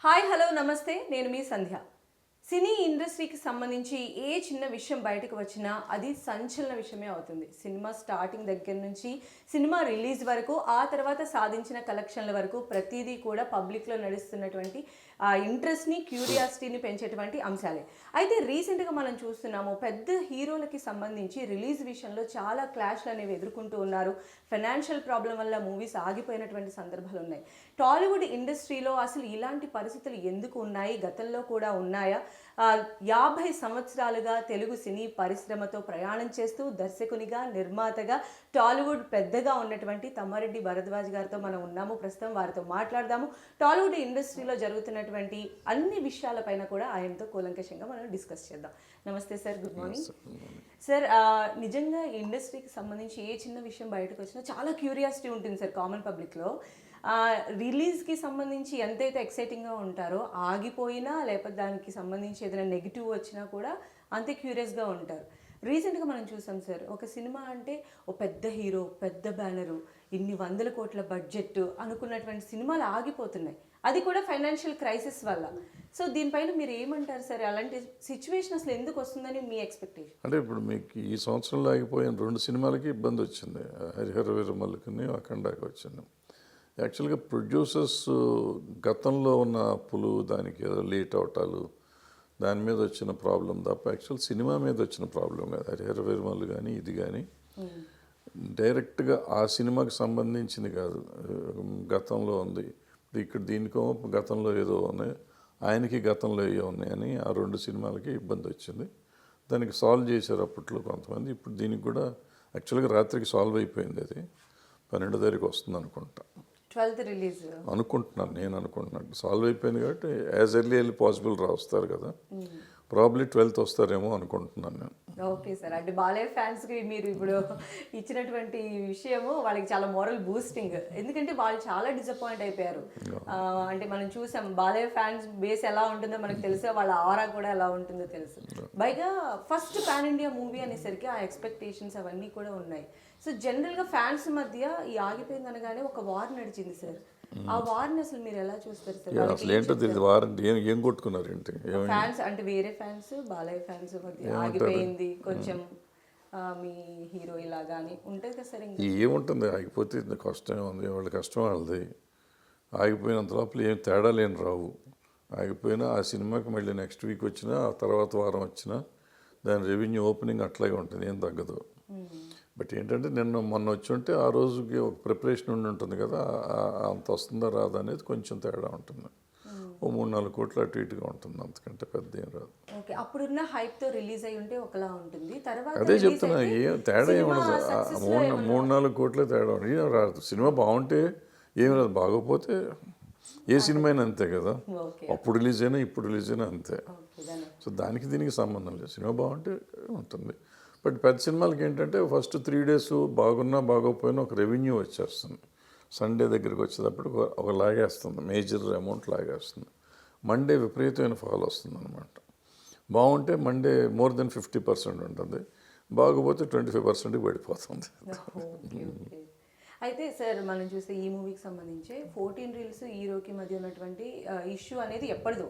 Hi hello నమస్తే నేను మీ సంధ్య. సినీ ఇండస్ట్రీకి సంబంధించి ఏ చిన్న విషయం బయటకు వచ్చినా అది సంచలన విషయమే అవుతుంది. సినిమా స్టార్టింగ్ దగ్గర నుంచి సినిమా రిలీజ్ వరకు, ఆ తర్వాత సాధించిన కలెక్షన్ల వరకు ప్రతిదీ కూడా పబ్లిక్లో నడుస్తున్నటువంటి ఇంట్రెస్ట్ని, క్యూరియాసిటీని పెంచేటువంటి అంశాలే. అయితే రీసెంట్గా మనం చూస్తున్నాము, పెద్ద హీరోలకి సంబంధించి రిలీజ్ విషయంలో చాలా క్లాష్లు అనేవి ఎదుర్కొంటూ ఉన్నారు. ఫైనాన్షియల్ ప్రాబ్లం వల్ల మూవీస్ ఆగిపోయినటువంటి సందర్భాలు ఉన్నాయి. టాలీవుడ్ ఇండస్ట్రీలో అసలు ఇలాంటి పరిస్థితులు ఎందుకు ఉన్నాయి, గతంలో కూడా ఉన్నాయా? 50 సంవత్సరాలుగా తెలుగు సినీ పరిశ్రమతో ప్రయాణం చేస్తూ దర్శకునిగా, నిర్మాతగా, టాలీవుడ్ పెద్దగా ఉన్నటువంటి తమ్మారెడ్డి భరద్వాజ్ గారితో మనం ఉన్నాము. ప్రస్తుతం వారితో మాట్లాడదాము. టాలీవుడ్ ఇండస్ట్రీలో జరుగుతున్నటువంటి అన్ని విషయాలపైన కూడా ఆయనతో కూలంకషంగా మనం డిస్కస్ చేద్దాం. నమస్తే సార్, గుడ్ మార్నింగ్ సార్. నిజంగా ఇండస్ట్రీకి సంబంధించి ఏ చిన్న విషయం బయటకు వచ్చినా చాలా క్యూరియాసిటీ ఉంటుంది సార్ కామన్ పబ్లిక్లో. రిలీజ్కి సంబంధించి ఎంతైతే ఎక్సైటింగ్గా ఉంటారో, ఆగిపోయినా లేకపోతే దానికి సంబంధించి ఏదైనా నెగిటివ్ వచ్చినా కూడా అంతే క్యూరియస్గా ఉంటారు. రీసెంట్గా మనం చూసాం సార్, ఒక సినిమా అంటే ఓ పెద్ద హీరో, పెద్ద బ్యానరు, ఇన్ని 100 కోట్ల బడ్జెట్ అనుకున్నటువంటి సినిమాలు ఆగిపోతున్నాయి. అది కూడా ఫైనాన్షియల్ క్రైసిస్ వల్ల. సో దీనిపైన మీరు ఏమంటారు సార్? అలాంటి సిచ్యువేషన్ అసలు ఎందుకు వస్తుందని మీ ఎక్స్పెక్టేషన్? అంటే ఇప్పుడు మీకు ఈ సంవత్సరంలో ఆగిపోయిన 2 సినిమాలకి ఇబ్బంది వచ్చింది. హరిహర వీరమల్లుకుని అఖండాకి వచ్చింది. యాక్చువల్గా ప్రొడ్యూసర్స్ గతంలో ఉన్న అప్పులు, దానికి ఏదో లేట్ అవటాలు, దాని మీద వచ్చిన ప్రాబ్లం తప్ప యాక్చువల్ సినిమా మీద వచ్చిన ప్రాబ్లం కాదు. హరిహర వీరమల్లు కానీ ఇది కానీ డైరెక్ట్గా ఆ సినిమాకి సంబంధించింది కాదు. గతంలో ఉంది, ఇక్కడ దీనికో గతంలో ఏదో ఉన్నాయి, ఆయనకి గతంలో ఏవో ఉన్నాయని ఆ 2 సినిమాలకి ఇబ్బంది వచ్చింది. దానికి సాల్వ్ చేశారు అప్పట్లో కొంతమంది. ఇప్పుడు దీనికి కూడా యాక్చువల్గా రాత్రికి సాల్వ్ అయిపోయింది. అది 12 తారీఖు వస్తుంది అనుకుంటా, 12th రిలీజ్ అనుకుంటున్నాను. నేను అనుకుంటున్నాను సాల్వ్ అయిపోయింది కాబట్టి యాజ్ ఎర్లీ పాసిబుల్ వస్తారు కదా. ప్రాబ్లీ 12th వస్తారేమో అనుకుంటున్నాను నేను. Okay sir. అంటే బాలయ్య ఫ్యాన్స్కి మీరు ఇప్పుడు ఇచ్చినటువంటి విషయము వాళ్ళకి చాలా మోరల్ బూస్టింగ్. ఎందుకంటే వాళ్ళు చాలా డిసప్పాయింట్ అయిపోయారు. అంటే మనం చూసాం బాలయ్య ఫ్యాన్స్ బేస్ ఎలా ఉంటుందో మనకు తెలుసు, వాళ్ళ ఆరా కూడా ఎలా ఉంటుందో తెలుసు. పైగా ఫస్ట్ పాన్ ఇండియా మూవీ అనేసరికి ఆ ఎక్స్పెక్టేషన్స్ అవన్నీ కూడా ఉన్నాయి. సో జనరల్గా ఫ్యాన్స్ మధ్య ఈ ఆగిపోయింది అనగానే ఒక వార్ నడిచింది సార్. ఆ వార్ని అసలు మీరు ఎలా చూస్తారు సార్? అసలు ఏంటో తెలియదు. వారంటీ ఏం కొట్టుకున్నారు ఏంటి? ఫ్యాన్స్ అంటే వేరే ఫ్యాన్స్, బాలయ్య ఫ్యాన్స్ మధ్య ఆగిపోయింది కొంచెం, మీ హీరో ఇలాగా అని ఉంటుంది కదా సార్. ఏముంటుంది, ఆగిపోతే కష్టం ఉంది, వాళ్ళ కష్టం వాళ్ళది. ఆగిపోయినంత లోపల ఏం తేడా లేని రావు. ఆగిపోయినా ఆ సినిమాకి మళ్ళీ నెక్స్ట్ వీక్ వచ్చినా, ఆ తర్వాత వారం వచ్చినా దాని రెవెన్యూ ఓపెనింగ్ అట్లాగే ఉంటుంది, ఏం తగ్గదు. బట్ ఏంటంటే మొన్న వచ్చి ఉంటే ఆ రోజుకి ఒక ప్రిపరేషన్ ఉండి ఉంటుంది కదా, అంత వస్తుందా రాదా అనేది కొంచెం తేడా ఉంటుంది. ఓ 3-4 కోట్లు అటు ఇటుగా ఉంటుంది, అంతకంటే పెద్ద ఏం రాదు. ఓకే, అప్పుడున్న హైప్తో రిలీజ్ అయి ఉంటే ఒకలా ఉంటుంది. తర్వాత అదే చెప్తున్నా, ఏం తేడా ఏముండదు. 3-4 కోట్లే తేడా ఉండదు, ఏం రాదు. సినిమా బాగుంటే ఏమి రాదు, బాగోపోతే ఏ సినిమా అయినా అంతే కదా. అప్పుడు రిలీజ్ అయినా ఇప్పుడు రిలీజ్ అయినా అంతే. సో దానికి దీనికి సంబంధం లేదు, సినిమా బాగుంటే ఉంటుంది. బట్ పెద్ద సినిమాలకి ఏంటంటే ఫస్ట్ 3 days బాగున్నా బాగోకపోయినా ఒక రెవెన్యూ వచ్చేస్తుంది. సండే దగ్గరికి వచ్చేటప్పుడు ఒక లాగేస్తుంది, మేజర్ అమౌంట్ లాగేస్తుంది. మండే విపరీతమైన ఫాల్ వస్తుంది అనమాట. బాగుంటే మండే మోర్ దెన్ 50% ఉంటుంది, బాగోపోతే 25% పడిపోతుంది. అయితే సార్ మనం చూస్తే ఈ మూవీకి సంబంధించి 14 రీల్స్ హీరోకి మధ్య ఉన్నటువంటి ఇష్యూ అనేది ఎప్పటిదో.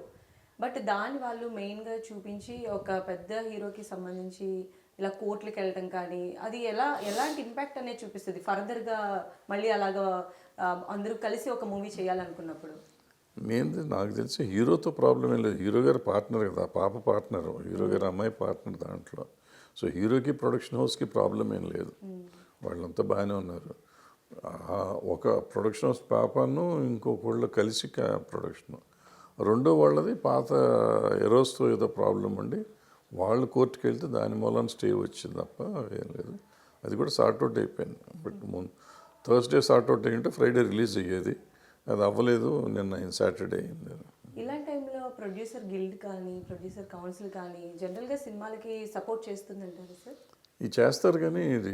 బట్ దాన్ని వాళ్ళు మెయిన్గా చూపించి ఒక పెద్ద హీరోకి సంబంధించి ఇలా కోర్టులకు వెళ్ళటం కానీ, అది ఎలాంటి ఇంపాక్ట్ అనేది చూపిస్తుంది ఫర్దర్గా మళ్ళీ అలాగా అందరూ కలిసి ఒక మూవీ చేయాలనుకున్నప్పుడు? నాకు తెలిసి హీరోతో ప్రాబ్లం ఏం లేదు. హీరో గారు పార్ట్నర్ కదా, పాప పార్ట్నర్, హీరో గారు అమ్మాయి పార్ట్నర్ దాంట్లో. సో హీరోకి ప్రొడక్షన్ హౌస్కి ప్రాబ్లం ఏం లేదు, వాళ్ళంతా బాగానే ఉన్నారు. ఒక ప్రొడక్షన్ హౌస్ పాపను ఇంకొకళ్ళు కలిసి ప్రొడక్షన్, రెండో వాళ్ళది పాత ఎరోస్తో ఏదో ప్రాబ్లం ఉండి వాళ్ళు కోర్టుకు వెళ్తే దాని మూలాన స్టే వచ్చింది తప్ప ఏం లేదు. అది కూడా సార్ట్అవుట్ అయిపోయింది. బట్ థర్స్డే సార్ట్అవుట్ అయ్యింటే ఫ్రైడే రిలీజ్ అయ్యేది, అది అవ్వలేదు, నిన్న సాటర్డే అయింది. ఇలాంటి టైంలో ప్రొడ్యూసర్ గిల్డ్ కానీ, ప్రొడ్యూసర్ కౌన్సిల్ కానీ జనరల్గా సినిమాలకి సపోర్ట్ చేస్తుందంటారు సార్? ఇది చేస్తారు కానీ ఇది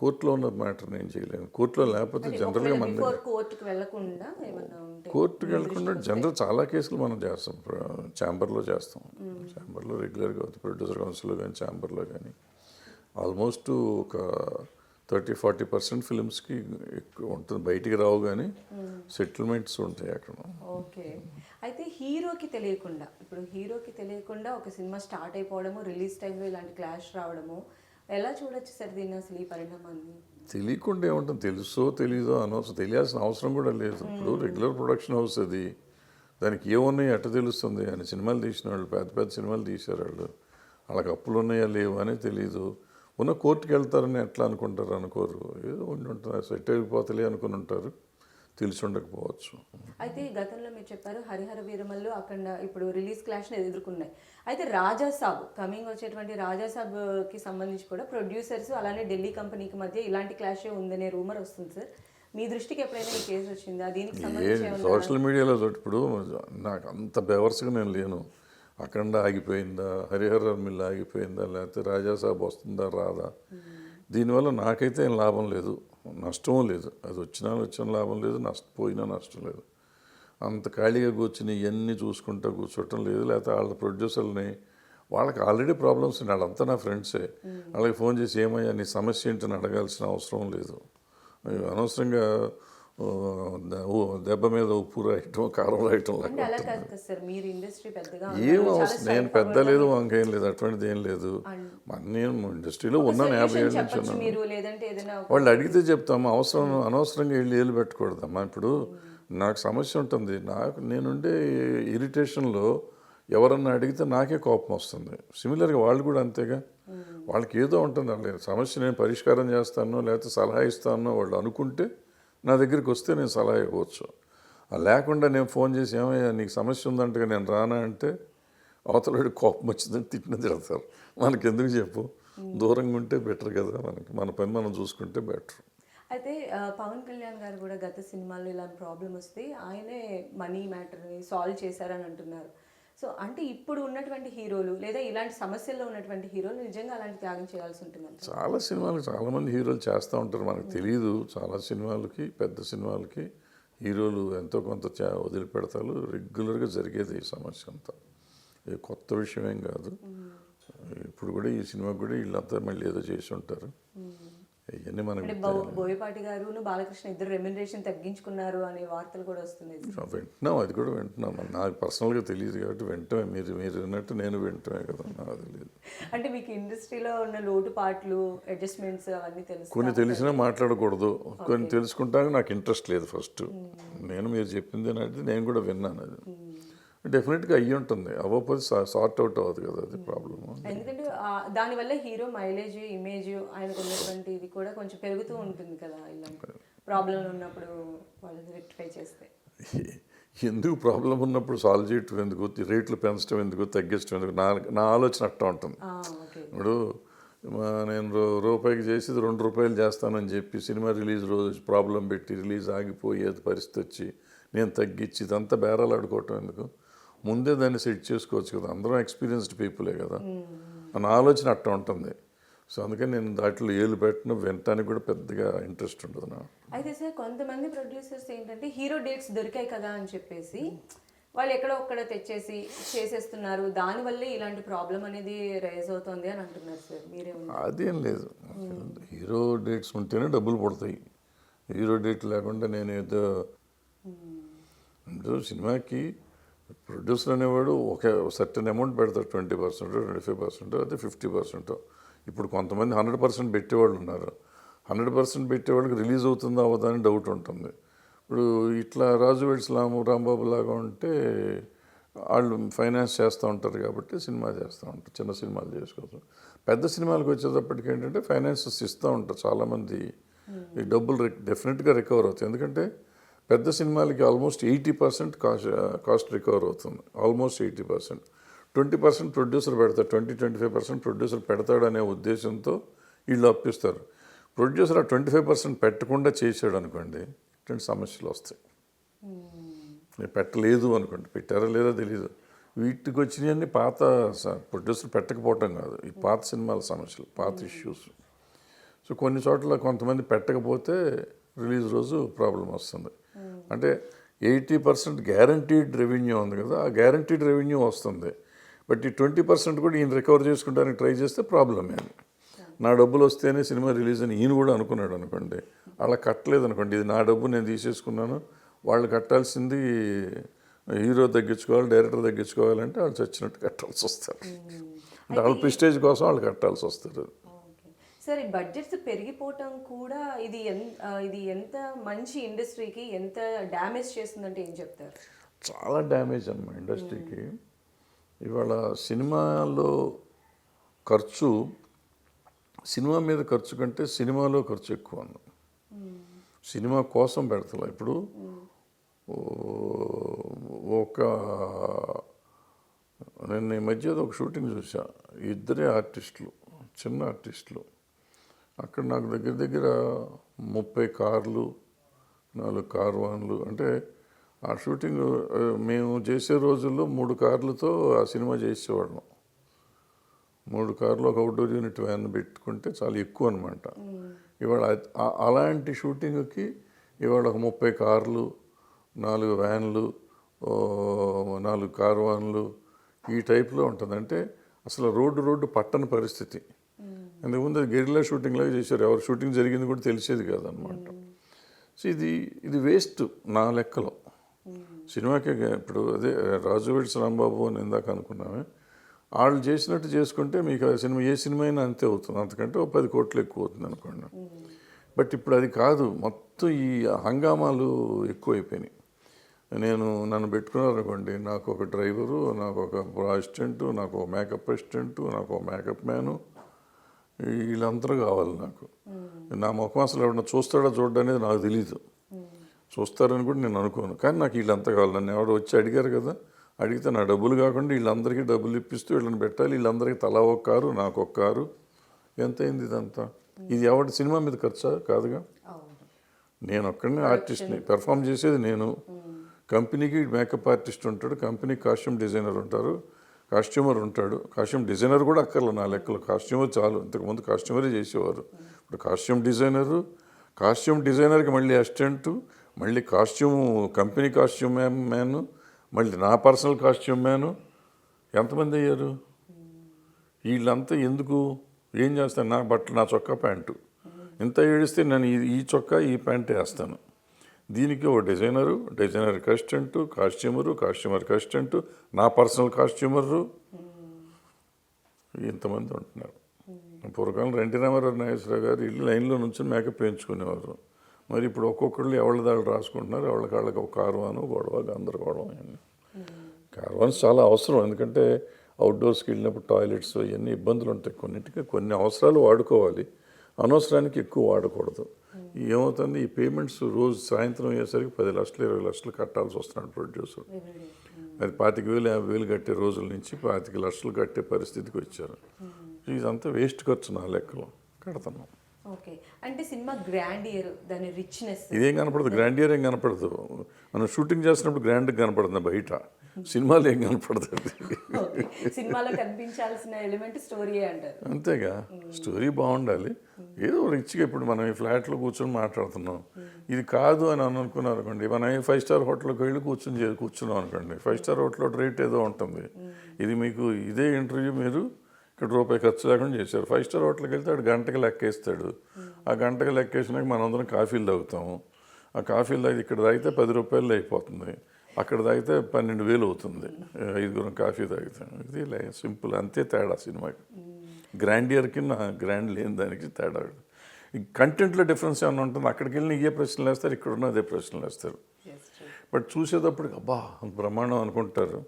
కోర్టులో ఉన్న మ్యాటర్ నేను చేయలేను. కోర్టులో లేకపోతే జనరల్గా మన కోర్టుకు వెళ్ళకుండా కోర్టుకు వెళ్ళకుండా జనరల్ చాలా కేసులు మనం చేస్తాం, ఛాంబర్లో చేస్తాం. ఛాంబర్లో రెగ్యులర్గా ప్రొడ్యూసర్ కౌన్సిల్లో కానీ ఛాంబర్లో కానీ ఆల్మోస్ట్ ఒక 30-40% ఫిలిమ్స్కి ఎక్కువ ఉంటుంది, బయటికి రావు కానీ సెటిల్మెంట్స్ ఉంటాయి అక్కడ. ఓకే, అయితే హీరోకి తెలియకుండా, ఇప్పుడు హీరోకి తెలియకుండా ఒక సినిమా స్టార్ట్ అయిపోవడము, రిలీజ్ టైంలో ఇలాంటి క్లాష్ రావడము, ఎలా చూడొచ్చు సార్ దీన్ని అసలు ఈ పరిణామాన్ని? తెలియకుండా ఏముంటుంది, తెలుసో తెలీదో అనవసరం, తెలియాల్సిన అవసరం కూడా లేదు. ఇప్పుడు రెగ్యులర్ ప్రొడక్షన్ హౌస్ అది, దానికి ఏమున్నాయి ఎట్ట తెలుస్తుంది అని. సినిమాలు తీసిన వాళ్ళు పెద్ద పెద్ద సినిమాలు తీశారు వాళ్ళు, వాళ్ళకి అప్పులు ఉన్నాయా లేవు అని తెలీదు. ఉన్న కోర్టుకి వెళ్తారని ఎట్లా అనుకుంటారు, అనుకోరు. ఏదో ఉండి ఉంటారు, సెట్ అయిపోతలే అనుకుని ఉంటారు, తెలిసి ఉండకపోవచ్చు. అయితే గతంలో మీరు చెప్పారు హరిహర వీరమల్లు అక్కడ ఇప్పుడు రిలీజ్ క్లాష్ని ఎదుర్కొన్నాయి. అయితే రాజాసాబ్ కమింగ్ వచ్చేటువంటి రాజాసాబ్కి సంబంధించి కూడా ప్రొడ్యూసర్స్ అలానే ఢిల్లీ కంపెనీకి మధ్య ఇలాంటి క్లాషే ఉందనే రూమర్ వస్తుంది సార్. మీ దృష్టికి ఎప్పుడైనా ఈ కేసు వచ్చిందా? దీనికి సంబంధించి ఏమన్నా? సోషల్ మీడియాలో ఇప్పుడు నాకు అంత బెవర్స్గా నేను లేను. అఖండ ఆగిపోయిందా, హరిహర మిల్ ఆగిపోయిందా, లేకపోతే రాజాసాబ్ వస్తుందా రాదా, దీనివల్ల నాకైతే ఏం లాభం లేదు, నష్టం లేదు. అది వచ్చిన లాభం లేదు, పోయినా నష్టం లేదు. అంత ఖాళీగా కూర్చుని ఇవన్నీ చూసుకుంటూ కూర్చోవటం లేదు. లేకపోతే వాళ్ళ ప్రొడ్యూసర్ని, వాళ్ళకి ఆల్రెడీ ప్రాబ్లమ్స్ ఉన్నాయి, వాళ్ళంతా నా ఫ్రెండ్సే. వాళ్ళకి ఫోన్ చేసి ఏమయ్యా నీ సమస్య ఏంటని అడగాల్సిన అవసరం లేదు. అనవసరంగా దెబ్బ మీద ఉప్పు రాయటం, కారం రాయటం అంటే అలా కాదు కదా సార్, మీరు ఇండస్ట్రీ పెద్దగా ఏం ఉన్నారు, చాలా అవసరం. నేను పెద్ద లేదు, వంకేం లేదు, అటువంటిది ఏం లేదు. నేను ఇండస్ట్రీలో ఉన్నాను 50 ఏళ్ళ నుంచి చెప్పొచ్చు ఉన్నాను. మీరు, లేదంటే ఏదైనా వాళ్ళు అడిగితే చెప్తాము. అనవసరంగా ఏళ్ళు పెట్టకూడదమ్మా. ఇప్పుడు నాకు సమస్య ఉంటుంది, నేనుండే ఇరిటేషన్లో ఎవరన్నా అడిగితే నాకే కోపం వస్తుంది. సిమిలర్గా వాళ్ళు కూడా అంతేగా, వాళ్ళకి ఏదో ఉంటుంది. వాళ్ళ సమస్య నేను పరిష్కారం చేస్తానో లేకపోతే సలహా ఇస్తానో వాళ్ళు అనుకుంటే నా దగ్గరికి వస్తే నేను సలహా ఇవ్వచ్చు. లేకుండా నేను ఫోన్ చేసి ఏమయ్యా నీకు సమస్య ఉందంటగా నేను రానా అంటే అవతలకి కోపం వచ్చిందని తిట్టిన తిడతారు. మనకి ఎందుకు చెప్పు, దూరంగా ఉంటే బెటర్ కదా, మన పని మనం చూసుకుంటే బెటర్. అయితే పవన్ కళ్యాణ్ గారు కూడా గత సినిమాల్లో ఇలాంటి ప్రాబ్లం వస్తే ఆయనే మనీ మ్యాటర్ని సాల్వ్ చేశారని అంటున్నారు. సో అంటే ఇప్పుడు ఉన్నటువంటి హీరోలు లేదా ఇలాంటి సమస్యల్లో ఉన్నటువంటి హీరోలు నిజంగా అలాంటి త్యాగం చేయాల్సి ఉంటుందంట. చాలా సినిమాలకు చాలామంది హీరోలు చేస్తూ ఉంటారు, మనకు తెలియదు. చాలా సినిమాలకి, పెద్ద సినిమాలకి హీరోలు ఎంతో కొంత వదిలిపెడతారు. రెగ్యులర్గా జరిగేది ఈ సమస్య అంతా, ఇది కొత్త విషయం ఏం కాదు. ఇప్పుడు కూడా ఈ సినిమా కూడా వీళ్ళంతా మళ్ళీ ఏదో చేసి ఉంటారు. ఇవన్నీ మనకి బోయపాటి గారు బాలకృష్ణ ఇద్దరు రెమ్యునరేషన్ తగ్గించుకున్నారు అనే వార్తలు కూడా వస్తున్నాయి. వింటున్నాం, అది కూడా వింటున్నాం. నాకు పర్సనల్గా తెలియదు కాబట్టి వింటమే, మీరు విన్నట్టు నేను వింటమే కదా, నాకు తెలియదు. అంటే మీకు ఇండస్ట్రీలో ఉన్న లోటుపాట్లు, అడ్జస్ట్మెంట్స్ అవన్నీ తెలుసు. కొన్ని తెలిసినా మాట్లాడకూడదు, కొన్ని తెలుసుకుంటానికి నాకు ఇంట్రెస్ట్ లేదు ఫస్ట్. మీరు చెప్పింది అంటే నేను కూడా విన్నాను, అది డెఫినెట్గా అయ్యి ఉంటుంది. అవ్వకపోతే సార్ట్ అవుట్ అవ్వదు కదా, అది ప్రాబ్లమ్. ఎందుకంటే దానివల్ల హీరో మైలేజ్, ఇమేజ్ ఆయనకు ఉన్నటువంటి ఇది కూడా కొంచెం పెరుగుతూ ఉంటుంది కదా, ఇలాంటి ప్రాబ్లం ఉన్నప్పుడు వాళ్ళని రెక్టిఫై చేస్తే. ఎందుకు ప్రాబ్లం ఉన్నప్పుడు సాల్వ్ చేయటం ఎందుకు, రేట్లు పెంచడం ఎందుకు, తగ్గించడం ఎందుకు, నా ఆలోచన అట్టా ఉంటుంది. ఇప్పుడు నేను రూపాయికి చేసి 2 రూపాయలు చేస్తానని చెప్పి సినిమా రిలీజ్ రోజు ప్రాబ్లం పెట్టి రిలీజ్ ఆగిపోయేది పరిస్థితి వచ్చి నేను తగ్గించి ఇదంతా బేరాలు ఆడుకోవటం ఎందుకు, ముందే దాన్ని సెట్ చేసుకోవచ్చు కదా. అందరం ఎక్స్పీరియన్స్డ్ పీపులే కదా, నా ఆలోచన అట్టా ఉంటుంది. సో అందుకని నేను దాంట్లో ఏలు పెట్టిన వినటానికి కూడా పెద్దగా ఇంట్రెస్ట్ ఉండదు నాకు. అయితే సార్ కొంతమంది ప్రొడ్యూసర్స్ ఏంటంటే హీరో డేట్స్ దొరికాయి కదా అని చెప్పేసి వాళ్ళు ఎక్కడో ఒక్కడ తెచ్చేసి చేసేస్తున్నారు, దానివల్లే ఇలాంటి ప్రాబ్లం అనేది రైజ్ అవుతుంది అని అంటున్నారు సార్. అదేం లేదు, హీరో డేట్స్ ఉంటేనే డబ్బులు పడతాయి. హీరో డేట్ లేకుండా నేను ఏదో సినిమాకి ప్రొడ్యూసర్ అనేవాడు ఒక సర్టెన్ అమౌంట్ పెడతాడు, 20%, 25%, అయితే 50%. ఇప్పుడు కొంతమంది 100% పెట్టేవాళ్ళు ఉన్నారు. 100% పెట్టేవాళ్ళకి రిలీజ్ అవుతుందా అవ్వదా అని డౌట్ ఉంటుంది. ఇప్పుడు ఇట్లా రాజు వెడ్స్ రాంబాబు లాగా ఉంటే వాళ్ళు ఫైనాన్స్ చేస్తూ ఉంటారు కాబట్టి సినిమా చేస్తూ ఉంటారు, చిన్న సినిమాలు చేసుకోవచ్చు. పెద్ద సినిమాలకు వచ్చేటప్పటికి ఏంటంటే ఫైనాన్సెస్ ఇస్తూ ఉంటారు చాలామంది. ఈ డబ్బులు డెఫినెట్గా రికవర్ అవుతాయి. ఎందుకంటే పెద్ద సినిమాలకి ఆల్మోస్ట్ 80% కాస్ట్ రికవర్ అవుతుంది, ఆల్మోస్ట్ 80%. 20% ప్రొడ్యూసర్ పెడతాడు, 20-25% ప్రొడ్యూసర్ పెడతాడు అనే ఉద్దేశంతో వీళ్ళు అప్పిస్తారు. ప్రొడ్యూసర్ ఆ 25% పెట్టకుండా చేసాడు అనుకోండి, ఇటువంటి సమస్యలు వస్తాయి. పెట్టలేదు అనుకోండి, పెట్టారా లేదా తెలియదు. వీటికి వచ్చినవన్నీ పాత ప్రొడ్యూసర్ పెట్టకపోవటం కాదు, ఈ పాత సినిమాల సమస్యలు, పాత ఇష్యూస్. సో కొన్ని చోట్ల కొంతమంది పెట్టకపోతే రిలీజ్ రోజు ప్రాబ్లం వస్తుంది. అంటే 80% గ్యారంటీడ్ రెవెన్యూ ఉంది కదా, ఆ గ్యారంటీడ్ రెవెన్యూ వస్తుంది. బట్ ఈ 20% కూడా ఈయన రికవర్ చేసుకుంటానికి ట్రై చేస్తే ప్రాబ్లమే. నా డబ్బులు వస్తేనే సినిమా రిలీజ్ అని ఈయన కూడా అనుకున్నాడు అనుకోండి, అలా కట్టలేదు అనుకోండి, ఇది నా డబ్బు నేను తీసేసుకున్నాను, వాళ్ళు కట్టాల్సింది హీరో తగ్గించుకోవాలి, డైరెక్టర్ తగ్గించుకోవాలంటే వాళ్ళు చచ్చినట్టు కట్టాల్సి వస్తారు. అంటే వాళ్ళ ప్రెస్టేజ్ కోసం వాళ్ళు కట్టాల్సి వస్తారు. ఓకే సార్, ఈ బడ్జెట్స్ పెరిగిపోవటం కూడా ఇది ఎంత మంచి ఇండస్ట్రీకి ఎంత డ్యామేజ్ చేస్తుందంటే ఏం చెప్తారు? చాలా డ్యామేజ్ అన్నమాట ఇండస్ట్రీకి. ఇవాళ సినిమాలో ఖర్చు, సినిమా మీద ఖర్చు కంటే సినిమాలో ఖర్చు ఎక్కువ అన్న. సినిమా కోసం పెడతా. ఇప్పుడు నేను ఈ మధ్య ఒక షూటింగ్ చూసా, ఇద్దరే ఆర్టిస్టులు, చిన్న ఆర్టిస్టులు. అక్కడ నాకు దగ్గర దగ్గర 30 కార్లు, 4 కార్వాన్లు. అంటే ఆ షూటింగ్ మేము చేసే రోజుల్లో 3 కార్లతో ఆ సినిమా చేసేవాళ్ళం. 3 కార్లు, ఒక అవుట్డోర్ యూనిట్ వ్యాన్ పెట్టుకుంటే చాలా ఎక్కువ అనమాట. ఇవాళ అలాంటి షూటింగ్కి ఇవాళ ఒక 30 కార్లు, 4 వ్యాన్లు, 4 కార్వాన్లు ఈ టైప్లో ఉంటుంది. అంటే అసలు రోడ్డు పట్టని పరిస్థితి. అంతకుముందు అది గెరిల్లా షూటింగ్ లాగా చేశారు. ఎవరు షూటింగ్ జరిగింది కూడా తెలిసేది కాదనమాట. సో ఇది వేస్ట్ నా లెక్కలో. సినిమాకే ఇప్పుడు అదే రాజు వెడ్స్ రాంబాబు అని ఇందాక అనుకున్నామే, వాళ్ళు చేసినట్టు చేసుకుంటే మీకు ఆ సినిమా ఏ సినిమా అయినా అంతే అవుతుంది. అంతకంటే ఒక 10 కోట్లు ఎక్కువ అవుతుంది అనుకోండి. బట్ ఇప్పుడు అది కాదు. మొత్తం ఈ హంగామాలు ఎక్కువైపోయినాయి. నన్ను పెట్టుకున్నారనుకోండి, నాకు ఒక డ్రైవరు, నాకు ఒక అసిస్టెంటు, నాకు ఒక మేకప్ అసిస్టెంటు, నాకు ఒక మేకప్ మ్యాను, వీళ్ళందరూ కావాలి నాకు. నా ముఖం అసలు ఎవరన్నా చూస్తాడో చూడడం అనేది నాకు తెలీదు. చూస్తారని కూడా నేను అనుకోను. కానీ నాకు వీళ్ళంతా కావాలి. నన్ను ఎవరు వచ్చి అడిగారు కదా, అడిగితే నా డబ్బులు కాకుండా వీళ్ళందరికీ డబ్బులు ఇప్పిస్తూ వీళ్ళని పెట్టాలి. వీళ్ళందరికీ తలా ఒక కారు, నాకు ఒక కారు. ఎంత అయింది ఇదంతా? ఇది ఎవరి సినిమా మీద ఖర్చా కాదుగా. నేను ఒక్కడనే ఆర్టిస్ట్ని, పెర్ఫామ్ చేసేది నేను. కంపెనీకి మేకప్ ఆర్టిస్ట్ ఉంటాడు, కంపెనీకి కాస్ట్యూమ్ డిజైనర్ ఉంటారు, కాస్ట్యూమర్ ఉంటాడు. కాస్ట్యూమ్ డిజైనర్ కూడా అక్కర్లేదు నా లెక్కలో, కాస్ట్యూమర్ చాలు. ఇంతకుముందు కాస్ట్యూమరే చేసేవారు. ఇప్పుడు కాస్ట్యూమ్ డిజైనర్కి మళ్ళీ అసిస్టెంటు, మళ్ళీ కంపెనీ కాస్ట్యూమ్ మ్యాను, మళ్ళీ నా పర్సనల్ కాస్ట్యూమ్ మ్యాను. ఎంతమంది అయ్యారు? వీళ్ళంతా ఎందుకు? ఏం చేస్తాను? నా బట్టలు, నా చొక్కా ప్యాంటు ఇంత ఏడిస్తే నేను ఈ చొక్కా ఈ ప్యాంట్ వేస్తాను. దీనికి ఒక డిజైనర్కి అసిస్టెంటు, కాస్ట్యూమర్కి అసిస్టెంటు, నా పర్సనల్ కాస్ట్యూమరు, ఇంతమంది ఉంటున్నారు. పూర్వకాలం ఎన్టీ రామారావు నాగేశ్వరరావు గారు ఇల్లు లైన్లో నుంచి మేకప్ వేయించుకునేవారు. మరి ఇప్పుడు ఒక్కొక్కళ్ళు ఎవరి దాళ్ళు రాసుకుంటున్నారు. వాళ్ళకి ఒక కార్వాను, గొడవ, గందరగోళం. అవన్నీ కార్వాన్స్ చాలా అవసరం. ఎందుకంటే అవుట్డోర్స్కి వెళ్ళినప్పుడు టాయిలెట్స్ ఇవన్నీ ఇబ్బందులు ఉంటాయి. కొన్నింటికి కొన్ని అవసరాలు వాడుకోవాలి, అనవసరానికి ఎక్కువ వాడకూడదు. ఏమవుతుంది, ఈ పేమెంట్స్ రోజు సాయంత్రం అయ్యేసరికి 10 లక్షలు 20 లక్షలు కట్టాల్సి వస్తున్నాడు ప్రొడ్యూసర్. అది 25,000 50,000 కట్టే రోజుల నుంచి 25 లక్షలు కట్టే పరిస్థితికి వచ్చారు. ఇదంతా వేస్ట్ ఖర్చు నా లెక్కలో కడతాను. ఓకే, అంటే సినిమా గ్రాండియర్, దాని రిచ్నెస్ ఇదేం కనపడదు, గ్రాండియర్ ఏం కనపడదు. మనం షూటింగ్ చేసినప్పుడు గ్రాండ్గా కనపడుతుంది, బయట సినిమాలు ఏం కనపడుతుంది. సినిమాలో కనిపించాల్సిన ఎలిమెంట్ స్టోరీయే అంటారు. అంతేగా, స్టోరీ బాగుండాలి. ఏదో రిచ్గా ఇప్పుడు మనం ఈ ఫ్లాట్లో కూర్చొని మాట్లాడుతున్నాం, ఇది కాదు అని అనుకున్నారు అనుకోండి. మనం 5 స్టార్ హోటల్కి వెళ్ళి కూర్చున్నాం అనుకోండి. 5 స్టార్ హోటల్లో రేట్ ఏదో ఉంటుంది. ఇది మీకు ఇదే ఇంటర్వ్యూ మీరు ఇక్కడ రూపాయి ఖర్చు లేకుండా చేశారు. 5 స్టార్ హోటల్కి వెళ్తే వాడు గంటకి లెక్కేస్తాడు. ఆ గంటకి లెక్కేసినాక మనందరం కాఫీలు తాగుతాము. ఆ కాఫీలు తాగితే ఇక్కడ తాగితే 10 రూపాయలు అయిపోతుంది, అక్కడ తాగితే 12,000 అవుతుంది 5గురం కాఫీ తాగితే. ఇది సింపుల్, అంతే తేడా సినిమాకి. గ్రాండియర్కి నా గ్రాండ్ లేని దానికి తేడా. ఈ కంటెంట్లో డిఫరెన్స్ ఏమైనా ఉంటుంది. అక్కడికి వెళ్ళిన ఇవే ప్రశ్నలు వేస్తారు, ఇక్కడ ఉన్న అదే ప్రశ్నలు వేస్తారు. బట్ చూసేటప్పటికి అబ్బా బ్రహ్మాండం అనుకుంటారు.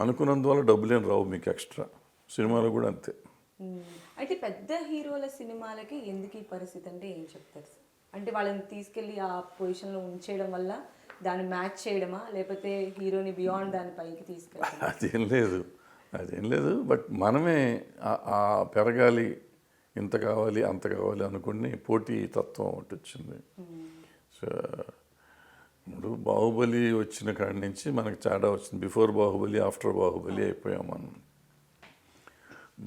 అనుకున్నందువల్ల డబ్బులేం రావు మీకు ఎక్స్ట్రా. సినిమాలో కూడా అంతే. అయితే పెద్ద హీరోల సినిమాలకి ఎందుకు ఈ పరిస్థితి అంటే ఏం చెప్తారు సార్? అంటే వాళ్ళని తీసుకెళ్ళి ఆ పొజిషన్లో ఉంచేయడం వల్ల దాన్ని మ్యాచ్ చేయడమా, లేకపోతే హీరోని బియాండ్ దాని పైకి తీసుకెళ్ళడం? అదేం లేదు. బట్ మనమే ఆ పెరగాలి, ఇంత కావాలి అంత కావాలి అనుకుని పోటీ తత్వం ఒకటి వచ్చింది. సో ఇప్పుడు బాహుబలి వచ్చిన కాడి నుంచి మనకి తేడా వచ్చింది. బిఫోర్ బాహుబలి, ఆఫ్టర్ బాహుబలి అయిపోయాం మనం.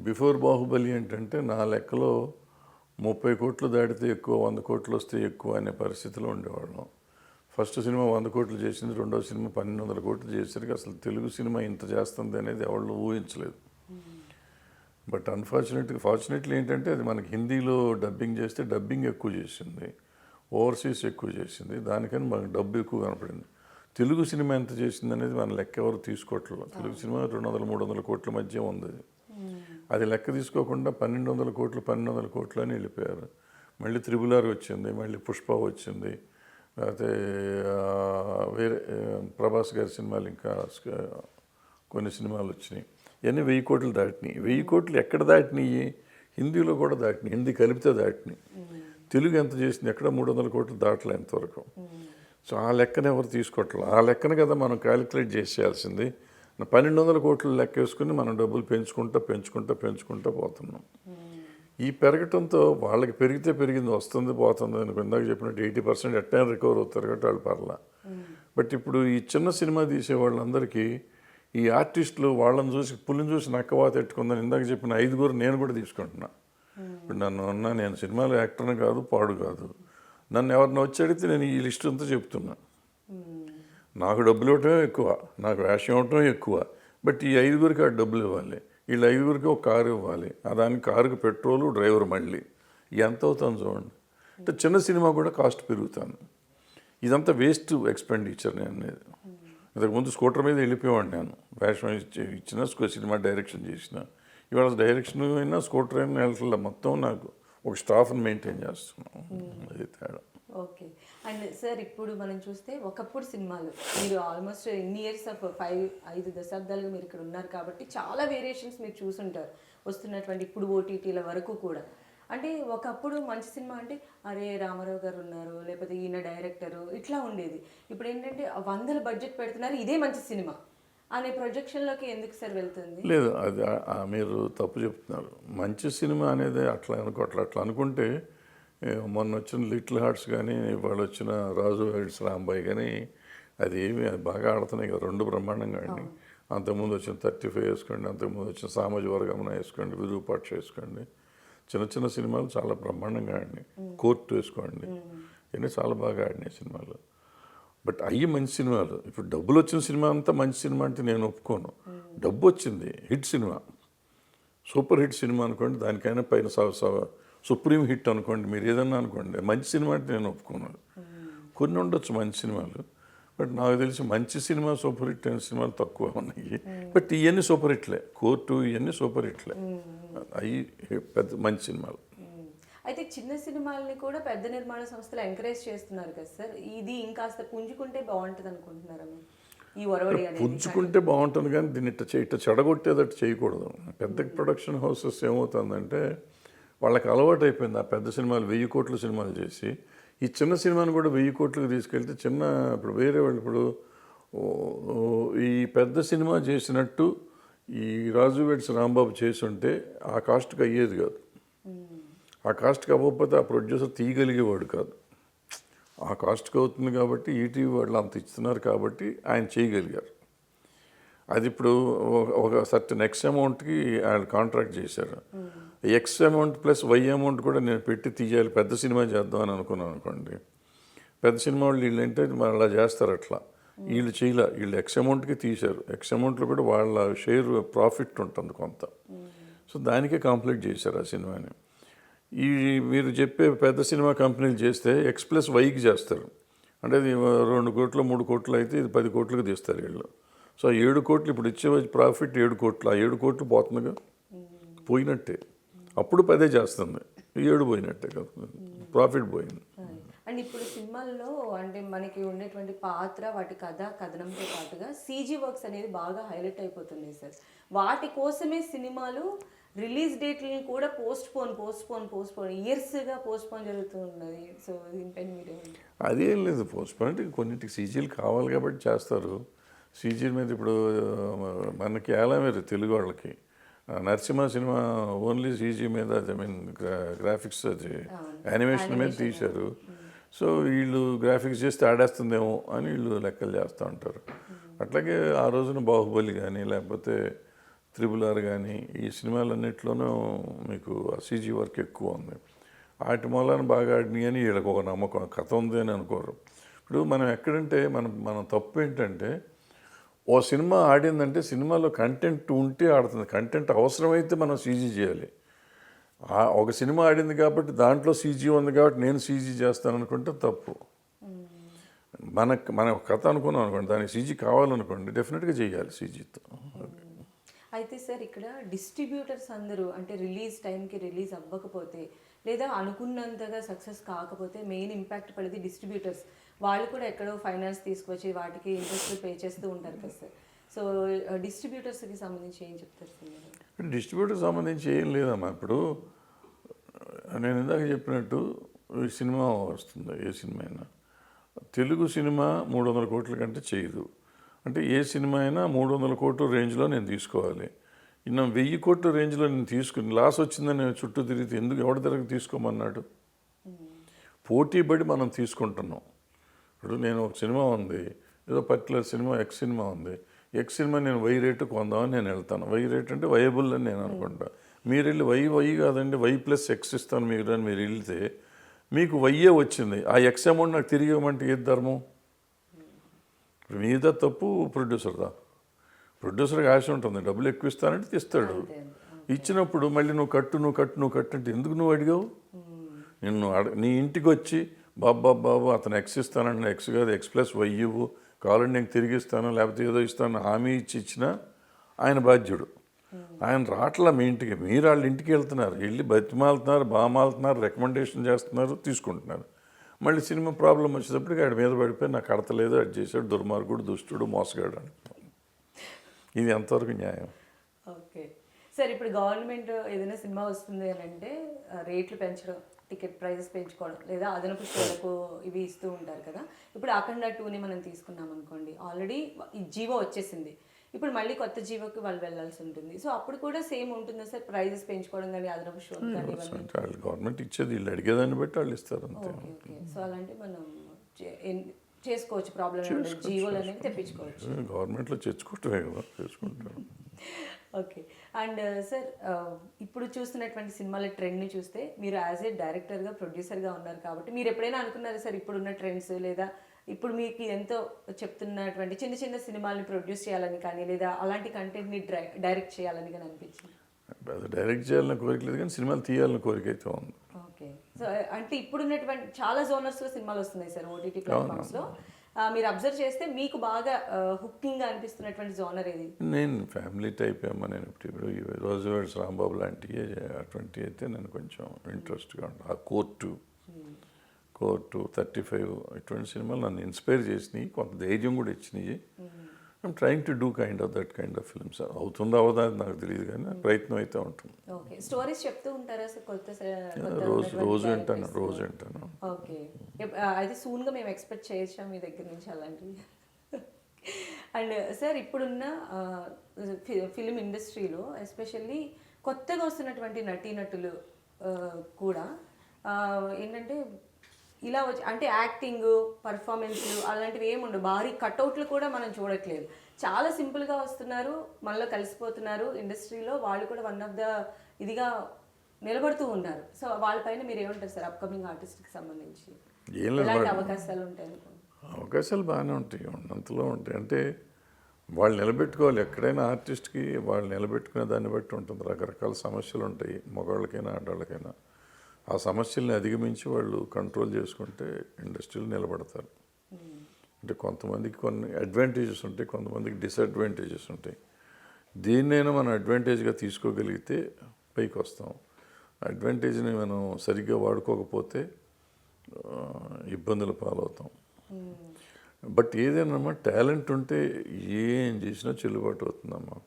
బిఫోర్ బాహుబలి ఏంటంటే నా లెక్కలో 30 కోట్లు దాటితే ఎక్కువ, 100 కోట్లు వస్తే ఎక్కువ అనే పరిస్థితిలో ఉండేవాళ్ళం. ఫస్ట్ సినిమా 100 కోట్లు చేసింది, రెండో సినిమా 1,200 కోట్లు చేసరికి అసలు తెలుగు సినిమా ఇంత చేస్తుంది అనేది ఎవరు ఊహించలేదు. బట్ ఫార్చునేట్లీ ఏంటంటే అది మనకి హిందీలో డబ్బింగ్ చేస్తే డబ్బింగ్ ఎక్కువ చేసింది, ఓవర్సీస్ ఎక్కువ చేసింది. దానికని మనకు డబ్బు ఎక్కువ కనపడింది. తెలుగు సినిమా ఎంత చేసింది అనేది మన లెక్క ఎవరు తీసుకోవట్లేదు. తెలుగు సినిమా 200-300 కోట్ల మధ్య ఉంది. అది లెక్క తీసుకోకుండా 1200 కోట్లు అని వెళ్ళిపోయారు. మళ్ళీ త్రిబుల్ ఆర్ వచ్చింది, మళ్ళీ పుష్ప వచ్చింది, లేకపోతే వేరే ప్రభాస్ గారి సినిమాలు ఇంకా కొన్ని సినిమాలు వచ్చినాయి. ఇవన్నీ 1000 కోట్లు దాటినాయి. 1000 కోట్లు ఎక్కడ దాటినాయి? హిందీలో కూడా దాటినాయి, హిందీ కలిపితే దాటినాయి. తెలుగు ఎంత చేసింది? ఎక్కడ 300 కోట్లు దాటలే ఇంతవరకు. సో ఆ లెక్కన ఎవరు తీసుకోవట్లేదు. ఆ లెక్కన కదా మనం క్యాలిక్యులేట్ చేసేయాల్సింది. 1200 కోట్లు లెక్క వేసుకుని మనం డబ్బులు పెంచుకుంటూ పోతున్నాం. ఈ పెరగటంతో వాళ్ళకి పెరిగితే పెరిగింది, వస్తుంది పోతుంది అని ఇందాక చెప్పినట్టు 80% ఎట్టైనా రికవర్ అవుతారు కాబట్టి వాళ్ళు పర్లా. బట్ ఇప్పుడు ఈ చిన్న సినిమా తీసే వాళ్ళందరికీ ఈ ఆర్టిస్టులు వాళ్ళని చూసి పుల్లిని చూసి నక్కవాత ఎట్టుకుందని ఇందాక చెప్పిన 5 నేను కూడా తీసుకుంటున్నా. ఇప్పుడు నేను సినిమాలో యాక్టర్ని కాదు, పాడు కాదు. నన్ను ఎవరిని వచ్చి అడిగితే నేను ఈ లిస్ట్ అంతా చెప్తున్నా. నాకు డబ్బులు ఇవ్వటమే ఎక్కువ, నాకు వేషం ఇవ్వటమే ఎక్కువ. బట్ ఈ 5 ఆ డబ్బులు ఇవ్వాలి, వీళ్ళు 5 ఒక కారు ఇవ్వాలి, దానికి కారుకి పెట్రోలు, డ్రైవర్ మళ్ళీ ఎంత అవుతుంది చూడండి. అంటే చిన్న సినిమా కూడా కాస్ట్ పెరుగుతుంది. ఇదంతా వేస్ట్ ఎక్స్పెండిచర్. నేను అనేది ఇంతకుముందు స్కూటర్ మీద వెళ్ళిపోయేవాడిని. నేను వేషం ఇచ్చిన సినిమా డైరెక్షన్ చేసిన, ఇవాళ డైరెక్షన్ అయినా స్కూటర్ అయినా వెళ్ళట్లేదు. మొత్తం నాకు ఒక స్టాఫ్ని మెయింటైన్ చేస్తున్నాం. అది తేడా. ఓకే. అండ్ సార్ ఇప్పుడు మనం చూస్తే ఒకప్పుడు సినిమాలు మీరు ఆల్మోస్ట్ ఇన్ని ఇయర్స్ ఆఫ్ 5 దశాబ్దాలుగా మీరు ఇక్కడ ఉన్నారు కాబట్టి చాలా వేరియేషన్స్ మీరు చూసుంటారు వస్తున్నటువంటి ఇప్పుడు ఓటీటీల వరకు కూడా. అంటే ఒకప్పుడు మంచి సినిమా అంటే అరే రామారావు గారు ఉన్నారు, లేకపోతే ఈయన డైరెక్టరు, ఇట్లా ఉండేది. ఇప్పుడు ఏంటంటే 100 బడ్జెట్ పెడుతున్నారు, ఇదే మంచి సినిమా అనే ప్రొజెక్షన్లోకి ఎందుకు సార్ వెళ్తుంది? లేదు, అది మీరు తప్పు చెప్తున్నారు. మంచి సినిమా అనేది అట్లా అనుకుంటే మొన్న వచ్చిన లిటిల్ హార్ట్స్ కానీ ఇవాళ వచ్చిన రాజు వెడ్స్ రాంబాయ్ కానీ అది బాగా ఆడుతున్నాయి కదా, 2 బ్రహ్మాండంగా ఆడినాయి. అంతకుముందు వచ్చిన 35 వేసుకోండి, అంతకుముందు వచ్చిన సామాజిక వర్గమన వేసుకోండి, విరూపాక్ష వేసుకోండి, చిన్న సినిమాలు చాలా బ్రహ్మాండంగా ఆడినాయి. కోర్టు వేసుకోండి, ఇవన్నీ చాలా బాగా ఆడినాయి సినిమాలు. బట్ అయ్యి మంచి సినిమాలు. ఇప్పుడు డబ్బులు వచ్చిన సినిమా అంతా మంచి సినిమా అంటే నేను ఒప్పుకోను. డబ్బు వచ్చింది, hit cinema, super hit cinema అనుకోండి, దానికైనా పైన సుప్రీం హిట్ అనుకోండి, మీరు ఏదన్నా అనుకోండి, మంచి సినిమా అంటే నేను ఒప్పుకోను. కొన్ని ఉండొచ్చు మంచి సినిమాలు, బట్ నాకు తెలిసి మంచి సినిమా సూపర్ హిట్ అయిన సినిమాలు తక్కువ ఉన్నాయి. బట్ ఇవన్నీ సూపర్ హిట్లే, కోర్టు ఇవన్నీ సూపర్ హిట్లే, అవి పెద్ద మంచి సినిమాలు. అయితే చిన్న సినిమాలని కూడా పెద్ద నిర్మాణ సంస్థలు ఎంకరేజ్ చేస్తున్నారు కదా సార్, ఇది ఇంకాస్త పుంజుకుంటే బాగుంటుంది అనుకుంటున్నారా? ఈ ఒరవడి అనేది పుంజుకుంటే బాగుంటుంది, కానీ దీన్ని ఇట్ట చెడగొట్టేదట్టు చేయకూడదు. పెద్ద ప్రొడక్షన్ హౌసెస్ ఏమవుతుందంటే వాళ్ళకి అలవాటు అయిపోయింది ఆ పెద్ద సినిమాలు 1000 కోట్ల సినిమాలు చేసి, ఈ చిన్న సినిమాని కూడా 1000 కోట్లకు తీసుకెళ్తే ఇప్పుడు వేరే వాళ్ళు ఇప్పుడు ఈ పెద్ద సినిమా చేసినట్టు ఈ రాజు వెడ్స్ రాంబాబు చేసి ఉంటే ఆ కాస్ట్కి అయ్యేది కాదు. ఆ కాస్ట్కి అవ్వకపోతే ఆ ప్రొడ్యూసర్ తీయగలిగేవాడు కాదు. ఆ కాస్ట్కి అవుతుంది కాబట్టి ఈటీవీ వాళ్ళు అంత ఇస్తున్నారు కాబట్టి ఆయన చేయగలిగారు. అది ఇప్పుడు ఒక సర్టన్ ఎక్స్ అమౌంట్కి ఆయన కాంట్రాక్ట్ చేశారు. X amount plus Y amount కూడా నేను పెట్టి తీయాలి, పెద్ద సినిమా చేద్దాం అని అనుకున్నాను అనుకోండి. పెద్ద సినిమా వాళ్ళు వీళ్ళు ఏంటంటే మరి అలా చేస్తారు. అట్లా వీళ్ళు చేయలే, వీళ్ళు ఎక్స్ అమౌంట్కి తీశారు. ఎక్స్ అమౌంట్లో కూడా వాళ్ళ షేర్ ప్రాఫిట్ ఉంటుంది కొంత. సో దానికే కంప్లీట్ చేశారు ఆ సినిమాని. ఈ మీరు చెప్పే పెద్ద సినిమా కంపెనీలు చేస్తే ఎక్స్ ప్లస్ వైకి చేస్తారు. అంటే అది 2 కోట్లు 3 కోట్లు అయితే ఇది 10 కోట్లకు తీస్తారు వీళ్ళు. సో 7 కోట్లు ఇప్పుడు ఇచ్చే ప్రాఫిట్ 7 కోట్లు, ఆ 7 కోట్లు పోతుందిగా, పోయినట్టే. అప్పుడు 10 చేస్తుంది, 7 పోయినట్టే కదా, ప్రాఫిట్ పోయింది. అండ్ ఇప్పుడు సినిమాల్లో అంటే మనకి ఉండేటువంటి పాత్ర, వాటి కథ కథనంతో పాటుగా సీజీ వర్క్స్ అనేది బాగా హైలైట్ అయిపోతున్నాయి సార్. వాటి కోసమే సినిమాలు రిలీజ్ డేట్లను కూడా పోస్ట్పోన్ ఇయర్స్గా పోస్ట్పోన్ జరుగుతూ ఉన్నది. సో దీనిపైన మీరేమంటారు? అదేం లేదు, పోస్ట్పోన్ అంటే కొన్నింటికి సీజీలు కావాలి కాబట్టి చేస్తారు. సీజీ మీద ఇప్పుడు మనకి ఎలా మీరు తెలుగు వాళ్ళకి నరసింహ సినిమా ఓన్లీ సీజీ మీద, గ్రాఫిక్స్ అది యానిమేషన్ మీద తీశారు. సో వీళ్ళు గ్రాఫిక్స్ చేస్తే ఆడేస్తుందేమో అని వీళ్ళు లెక్కలు చేస్తూ ఉంటారు. అట్లాగే ఆ రోజున బాహుబలి కానీ లేకపోతే త్రిబుల్ ఆర్ కానీ ఈ సినిమాలన్నింటిలోనూ మీకు సీజీ వర్క్ ఎక్కువ ఉంది. వాటి మూలాన బాగా ఆడినాయి అని వీళ్ళకి ఒక నమ్మకం, కథ ఉంది అని అనుకోరు. ఇప్పుడు మనం ఎక్కడంటే మన తప్పు ఏంటంటే ఓ సినిమా ఆడిందంటే సినిమాలో కంటెంట్ ఉంటే ఆడుతుంది, కంటెంట్ అవసరమైతే మనం సీజీ చేయాలి. ఒక సినిమా ఆడింది కాబట్టి దాంట్లో సీజీ ఉంది కాబట్టి నేను సీజీ చేస్తాను అనుకుంటే తప్పు. మన కథ అనుకున్నాం అనుకోండి, దానికి సీజీ కావాలనుకోండి డెఫినెట్గా చేయాలి సీజీతో. అయితే సార్ ఇక్కడ డిస్ట్రిబ్యూటర్స్ అందరూ అంటే రిలీజ్ టైంకి రిలీజ్ అవ్వకపోతే లేదా అనుకున్నంతగా సక్సెస్ కాకపోతే మెయిన్ ఇంపాక్ట్ పడేది డిస్ట్రిబ్యూటర్స్. వాళ్ళు కూడా ఎక్కడో ఫైనాన్స్ తీసుకొచ్చి వాటికి ఇంట్రెస్ట్ పే చేస్తూ ఉంటారు కదా సార్. సో డిస్ట్రిబ్యూటర్స్కి సంబంధించి ఏం చెప్తారు సార్ మీరు? డిస్ట్రిబ్యూటర్ సంబంధించి ఏం లేదమ్మా. ఇప్పుడు నేను ఇందాక చెప్పినట్టు ఈ సినిమా వస్తుంది, ఏ సినిమా అయినా తెలుగు సినిమా 300 కోట్ల కంటే చేయదు. అంటే ఏ సినిమా అయినా 300 కోట్ల రేంజ్లో నేను తీసుకోవాలి. ఇన్న 1000 కోట్ల రేంజ్లో నేను తీసుకుని లాస్ వచ్చిందని నేను చుట్టూ తిరిగితే ఎందుకు ఎవరి దగ్గర తీసుకోమన్నాడు? పోటీ పడి మనం తీసుకుంటున్నాం. ఇప్పుడు నేను ఒక సినిమా ఉంది, ఏదో పర్టికులర్ సినిమా ఎక్స్ సినిమా ఉంది, ఎక్స్ సినిమా నేను వై రేటు కొందామని నేను వెళ్తాను. వై రేట్ అంటే వయబుల్ అని నేను అనుకుంటా. మీరు వెళ్ళి వై కాదండి వై ప్లస్ ఎక్స్ ఇస్తాను మీరు అని మీరు వెళ్తే మీకు వయ్యే వచ్చింది, ఆ ఎక్స్ అమౌంట్ నాకు తిరిగి ఇవ్వమంటే ఏది ధర్మం? మీద తప్పు ప్రొడ్యూసర్దా? ప్రొడ్యూసర్కి ఆశ ఉంటుంది, డబ్బులు ఎక్కువ ఇస్తానంటే తీస్తాడు. ఇచ్చినప్పుడు మళ్ళీ నువ్వు కట్టు అంటే ఎందుకు నువ్వు అడిగావు? నిన్ను నీ ఇంటికి వచ్చి బాబు అతను ఎక్స్ ఇస్తానంటే ఎక్స్ కాదు ఎక్స్ ప్లస్ వై ఇవ్వు, కావాలంటే నేను తిరిగి ఇస్తాను లేకపోతే ఏదో ఇస్తాను హామీ ఇచ్చినా ఆయన బాధ్యుడు. ఆయన రాట్లా మీ ఇంటికి, మీరు వాళ్ళ ఇంటికి వెళ్తున్నారు, వెళ్ళి బతిమాలుతున్నారు, బామాలుతున్నారు, రికమెండేషన్ చేస్తున్నారు, తీసుకుంటున్నారు. మళ్ళీ సినిమా ప్రాబ్లం వచ్చేటప్పటికి ఆడి మీద పడిపోయి నాకు కడతలేదు, అది చేశాడు, దుర్మార్గుడు, దుష్టుడు, మోసగాడు అని. ఇది ఎంతవరకు న్యాయం? ఓకే సార్, ఇప్పుడు గవర్నమెంట్ ఏదైనా సినిమా వస్తుంది అని అంటే రేట్లు పెంచడం, టికెట్ ప్రైజెస్ పెంచుకోవడం లేదా అదనపు షోలకు ఇవి ఇస్తూ ఉంటారు కదా. ఇప్పుడు అఖండ 2ని మనం తీసుకున్నాం అనుకోండి, ఆల్రెడీ ఈ జీవో వచ్చేసింది, ఇప్పుడు మళ్ళీ కొత్త జీవోకి వాళ్ళు వెళ్ళాల్సి ఉంటుంది. సో అప్పుడు కూడా సేమ్ ఉంటుందా సార్, ప్రైజెస్ పెంచుకోవడం కానీ అదనపు షో కానీ? వాళ్ళు గవర్నమెంట్ ఇచ్చేది వీళ్ళు అడిగేదాన్ని బట్టి వాళ్ళు ఇస్తారు అంతే. ఓకే సో అలాంటి మనం చేసుకోవచ్చు, ప్రాబ్లం ఉండదు, జీవోలు అనేవి తెప్పించుకోవచ్చు. గవర్నమెంట్లో తెచ్చుకోవటమే కదా, చేసుకుంటారు. ఓకే అండ్ సార్, ఇప్పుడు చూస్తున్నటువంటి సినిమాల ట్రెండ్ని చూస్తే మీరు యాజ్ ఏ డైరెక్టర్గా ప్రొడ్యూసర్గా ఉన్నారు కాబట్టి మీరు ఎప్పుడైనా అనుకున్నారా సార్ ఇప్పుడున్న ట్రెండ్స్ లేదా ఇప్పుడు మీకు ఎంతో చెప్తున్నటువంటి చిన్న చిన్న సినిమాల్ని ప్రొడ్యూస్ చేయాలని కానీ లేదా అలాంటి కంటెంట్ని డైరెక్ట్ చేయాలని కానీ అనిపించింది? అది డైరెక్ట్ చేయాలని కోరిక లేదు కానీ సినిమాలు తీయాలని కోరిక అయితే ఉంది. ఓకే సో అంటే ఇప్పుడున్నటువంటి చాలా జోనర్స్లో సినిమాలు వస్తున్నాయి సార్ ఓటీటీ ప్లాట్ఫామ్స్లో. మీరు అబ్జర్వ్ చేస్తే మీకు బాగా హుకింగ్గా అనిపిస్తున్నటువంటి జోనర్ ఏది? నేను ఫ్యామిలీ టైప్ ఏమో, నేను ఇప్పుడు రోజువాడ్స్ రాంబాబు లాంటివి అటువంటి అయితే నేను కొంచెం ఇంట్రెస్ట్గా ఉంటాను. ఆ కోర్టు 35 ఇటువంటి సినిమాలు నన్ను ఇన్స్పైర్ చేసినాయి, కొంత ధైర్యం కూడా ఇచ్చినాయి. I'm trying to do that kind of films. అవుతుందా అవదా నాకు తెలియదు కానీ ప్రయత్నం అయితే ఉంటుంది. ఓకే స్టోరీస్ చెప్తూ ఉంటారా సార్ కొత్త? రోజు వింటాను. ఓకే అది సూన్గా మేము ఎక్స్పెక్ట్ చేయొచ్చా మీ దగ్గర నుంచి అలాంటివి? అండ్ సార్ ఇప్పుడున్న ఫిలిం ఇండస్ట్రీలో ఎస్పెషల్లీ కొత్తగా వస్తున్నటువంటి నటీనటులు కూడా ఏంటంటే ఇలా వచ్చి అంటే యాక్టింగ్ పర్ఫార్మెన్స్ అలాంటివి ఏముండవు, భారీ కట్అవుట్లు కూడా మనం చూడట్లేదు, చాలా సింపుల్గా వస్తున్నారు, మనలో కలిసిపోతున్నారు ఇండస్ట్రీలో, వాళ్ళు కూడా వన్ ఆఫ్ ద ఇదిగా నిలబడుతూ ఉన్నారు. సో వాళ్ళపైన మీరు ఏమంటారు సార్ అప్కమింగ్ ఆర్టిస్ట్కి సంబంధించి ఎలాంటి అవకాశాలు ఉంటాయి? అవకాశాలు బాగానే ఉంటాయి, అంతలో ఉంటాయి. అంటే వాళ్ళు నిలబెట్టుకోవాలి, ఎక్కడైనా ఆర్టిస్ట్కి వాళ్ళు నిలబెట్టుకునే దాన్ని బట్టి ఉంటుంది. రకరకాల సమస్యలు ఉంటాయి మగవాళ్ళకైనా ఆడవాళ్ళకైనా. ఆ సమస్యల్ని అధిగమించి వాళ్ళు కంట్రోల్ చేసుకుంటే ఇండస్ట్రీలో నిలబడతారు. అంటే కొంతమందికి కొన్ని అడ్వాంటేజెస్ ఉంటాయి, కొంతమందికి డిసడ్వాంటేజెస్ ఉంటాయి. దీన్నైనా మనం అడ్వాంటేజ్గా తీసుకోగలిగితే పైకి వస్తాం. అడ్వాంటేజ్ని మనం సరిగ్గా వాడుకోకపోతే ఇబ్బందుల పాలవుతాం. బట్ ఏదైనా టాలెంట్ ఉంటే ఏం చేసినా చెల్లుబాటు అవుతుందమ్మా.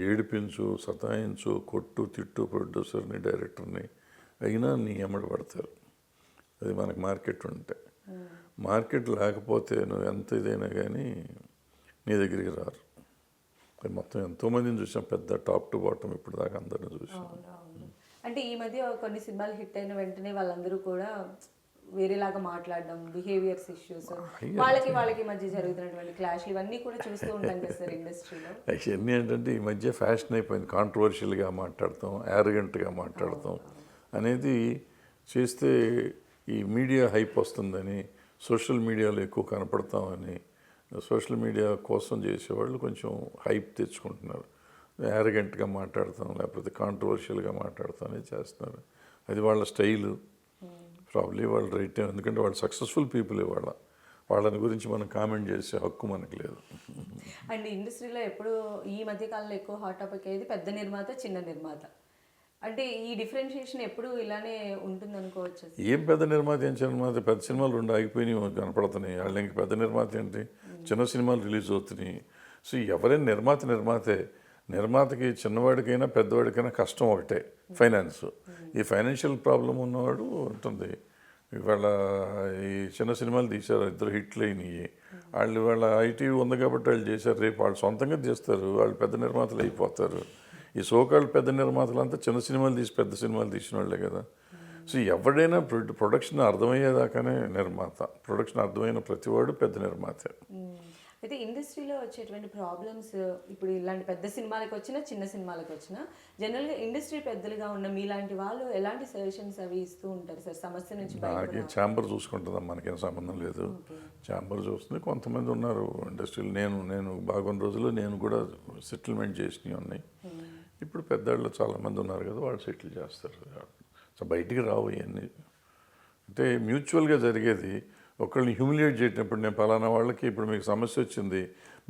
ఏడిపించు, సతాయించు, కొట్టు, తిట్టు ప్రొడ్యూసర్ని, డైరెక్టర్ని, అయినా నీ ఎమ్మడి పడతారు. అది మనకు మార్కెట్ ఉంటే. మార్కెట్ లేకపోతే నువ్వు ఎంత ఇదైనా కానీ నీ దగ్గరికి రారు. మొత్తం ఎంతోమందిని చూసాం, పెద్ద టాప్ టు బాటమ్ ఇప్పుడు దాకా అందరిని చూసాం. అంటే ఈ మధ్య కొన్ని సినిమాలు హిట్ అయిన వెంటనే వాళ్ళందరూ కూడా వేరేలాగా మాట్లాడడం, బిహేవియర్స్ ఇష్యూస్, వాళ్ళకి మధ్య జరుగుతున్నటువంటి క్లాష్లు ఇవన్నీ కూడా చూస్తూ ఉంటాం కదా సార్ ఇండస్ట్రీలో. ఇవన్నీ ఏంటంటే ఈ మధ్య ఫ్యాషన్ అయిపోయింది, కాంట్రవర్షియల్గా మాట్లాడతాం, యారగెంట్గా మాట్లాడతాం అనేది చేస్తే ఈ మీడియా హైప్ వస్తుందని, సోషల్ మీడియాలో ఎక్కువ కనపడతామని, సోషల్ మీడియా కోసం చేసేవాళ్ళు కొంచెం హైప్ తెచ్చుకుంటున్నారు. యారగెంట్గా మాట్లాడతాం లేకపోతే కాంట్రవర్షియల్గా మాట్లాడతాం అనేది చేస్తున్నారు. అది వాళ్ళ స్టైలు. ప్రాబ్లీ వాళ్ళు రైట్, ఎందుకంటే వాళ్ళు సక్సెస్ఫుల్ పీపుల్ ఇవాళ, వాళ్ళని గురించి మనం కామెంట్ చేసే హక్కు మనకు లేదు. అండ్ ఇండస్ట్రీలో ఎప్పుడు ఈ మధ్య కాలంలో ఎక్కువ హాట్ టాపిక్ అయ్యేది పెద్ద నిర్మాత, చిన్న నిర్మాత. అంటే ఈ డిఫరెన్షియేషన్ ఎప్పుడు ఇలానే ఉంటుంది అనుకోవచ్చు. ఏం పెద్ద నిర్మాత, ఏం చిన్న నిర్మాత? పెద్ద సినిమాలు రెండు ఆగిపోయినాయి కనపడుతున్నాయి, వాళ్ళు ఇంక పెద్ద నిర్మాత ఏంటి? చిన్న సినిమాలు రిలీజ్ అవుతున్నాయి. సో ఎవరైనా నిర్మాతే. నిర్మాతకి చిన్నవాడికైనా పెద్దవాడికైనా కష్టం ఒకటే, ఫైనాన్స్. ఈ ఫైనాన్షియల్ ప్రాబ్లం ఉన్నవాడు ఉంటుంది. ఇవాళ ఈ చిన్న సినిమాలు తీశారు, 2 హిట్లు అయినాయి, వాళ్ళు వాళ్ళ ఐటీ ఉంది కాబట్టి వాళ్ళు చేశారు, రేపు వాళ్ళు సొంతంగా చేస్తారు, వాళ్ళు పెద్ద నిర్మాతలు అయిపోతారు. ఈ సోకాళ్ళు పెద్ద నిర్మాతలంతా చిన్న సినిమాలు తీసి పెద్ద సినిమాలు తీసిన వాళ్ళే కదా. సో ఎవడైనా ప్రొడక్షన్ అర్థమయ్యేదాకానే నిర్మాత, ప్రొడక్షన్ అర్థమైన ప్రతివాడు పెద్ద నిర్మాత. అయితే ఇండస్ట్రీలో వచ్చేటువంటి ప్రాబ్లమ్స్ ఇప్పుడు ఇలాంటి పెద్ద సినిమాలకు వచ్చినా చిన్న సినిమాలకు వచ్చినా జనరల్గా ఇండస్ట్రీ పెద్దలుగా ఉన్న మీలాంటి వాళ్ళు ఎలాంటి సజెషన్స్ అవి ఇస్తూ ఉంటారు సార్ సమస్య నుంచి? నాకు ఛాంబర్ చూసుకుంటుందా, మనకేం సంబంధం లేదు. ఛాంబర్ చూస్తుంది. కొంతమంది ఉన్నారు ఇండస్ట్రీలో, నేను బాగున్న రోజుల్లో నేను కూడా సెటిల్మెంట్ చేసినవి ఉన్నాయి. ఇప్పుడు పెద్దవాళ్ళు చాలామంది ఉన్నారు కదా, వాళ్ళు సెటిల్ చేస్తారు. సో బయటికి రావు ఇవన్నీ. అంటే మ్యూచువల్గా జరిగేది. ఒకళ్ళని హ్యూమిలియేట్ చేయటప్పుడు, నేను పలానా వాళ్ళకి ఇప్పుడు మీకు సమస్య వచ్చింది,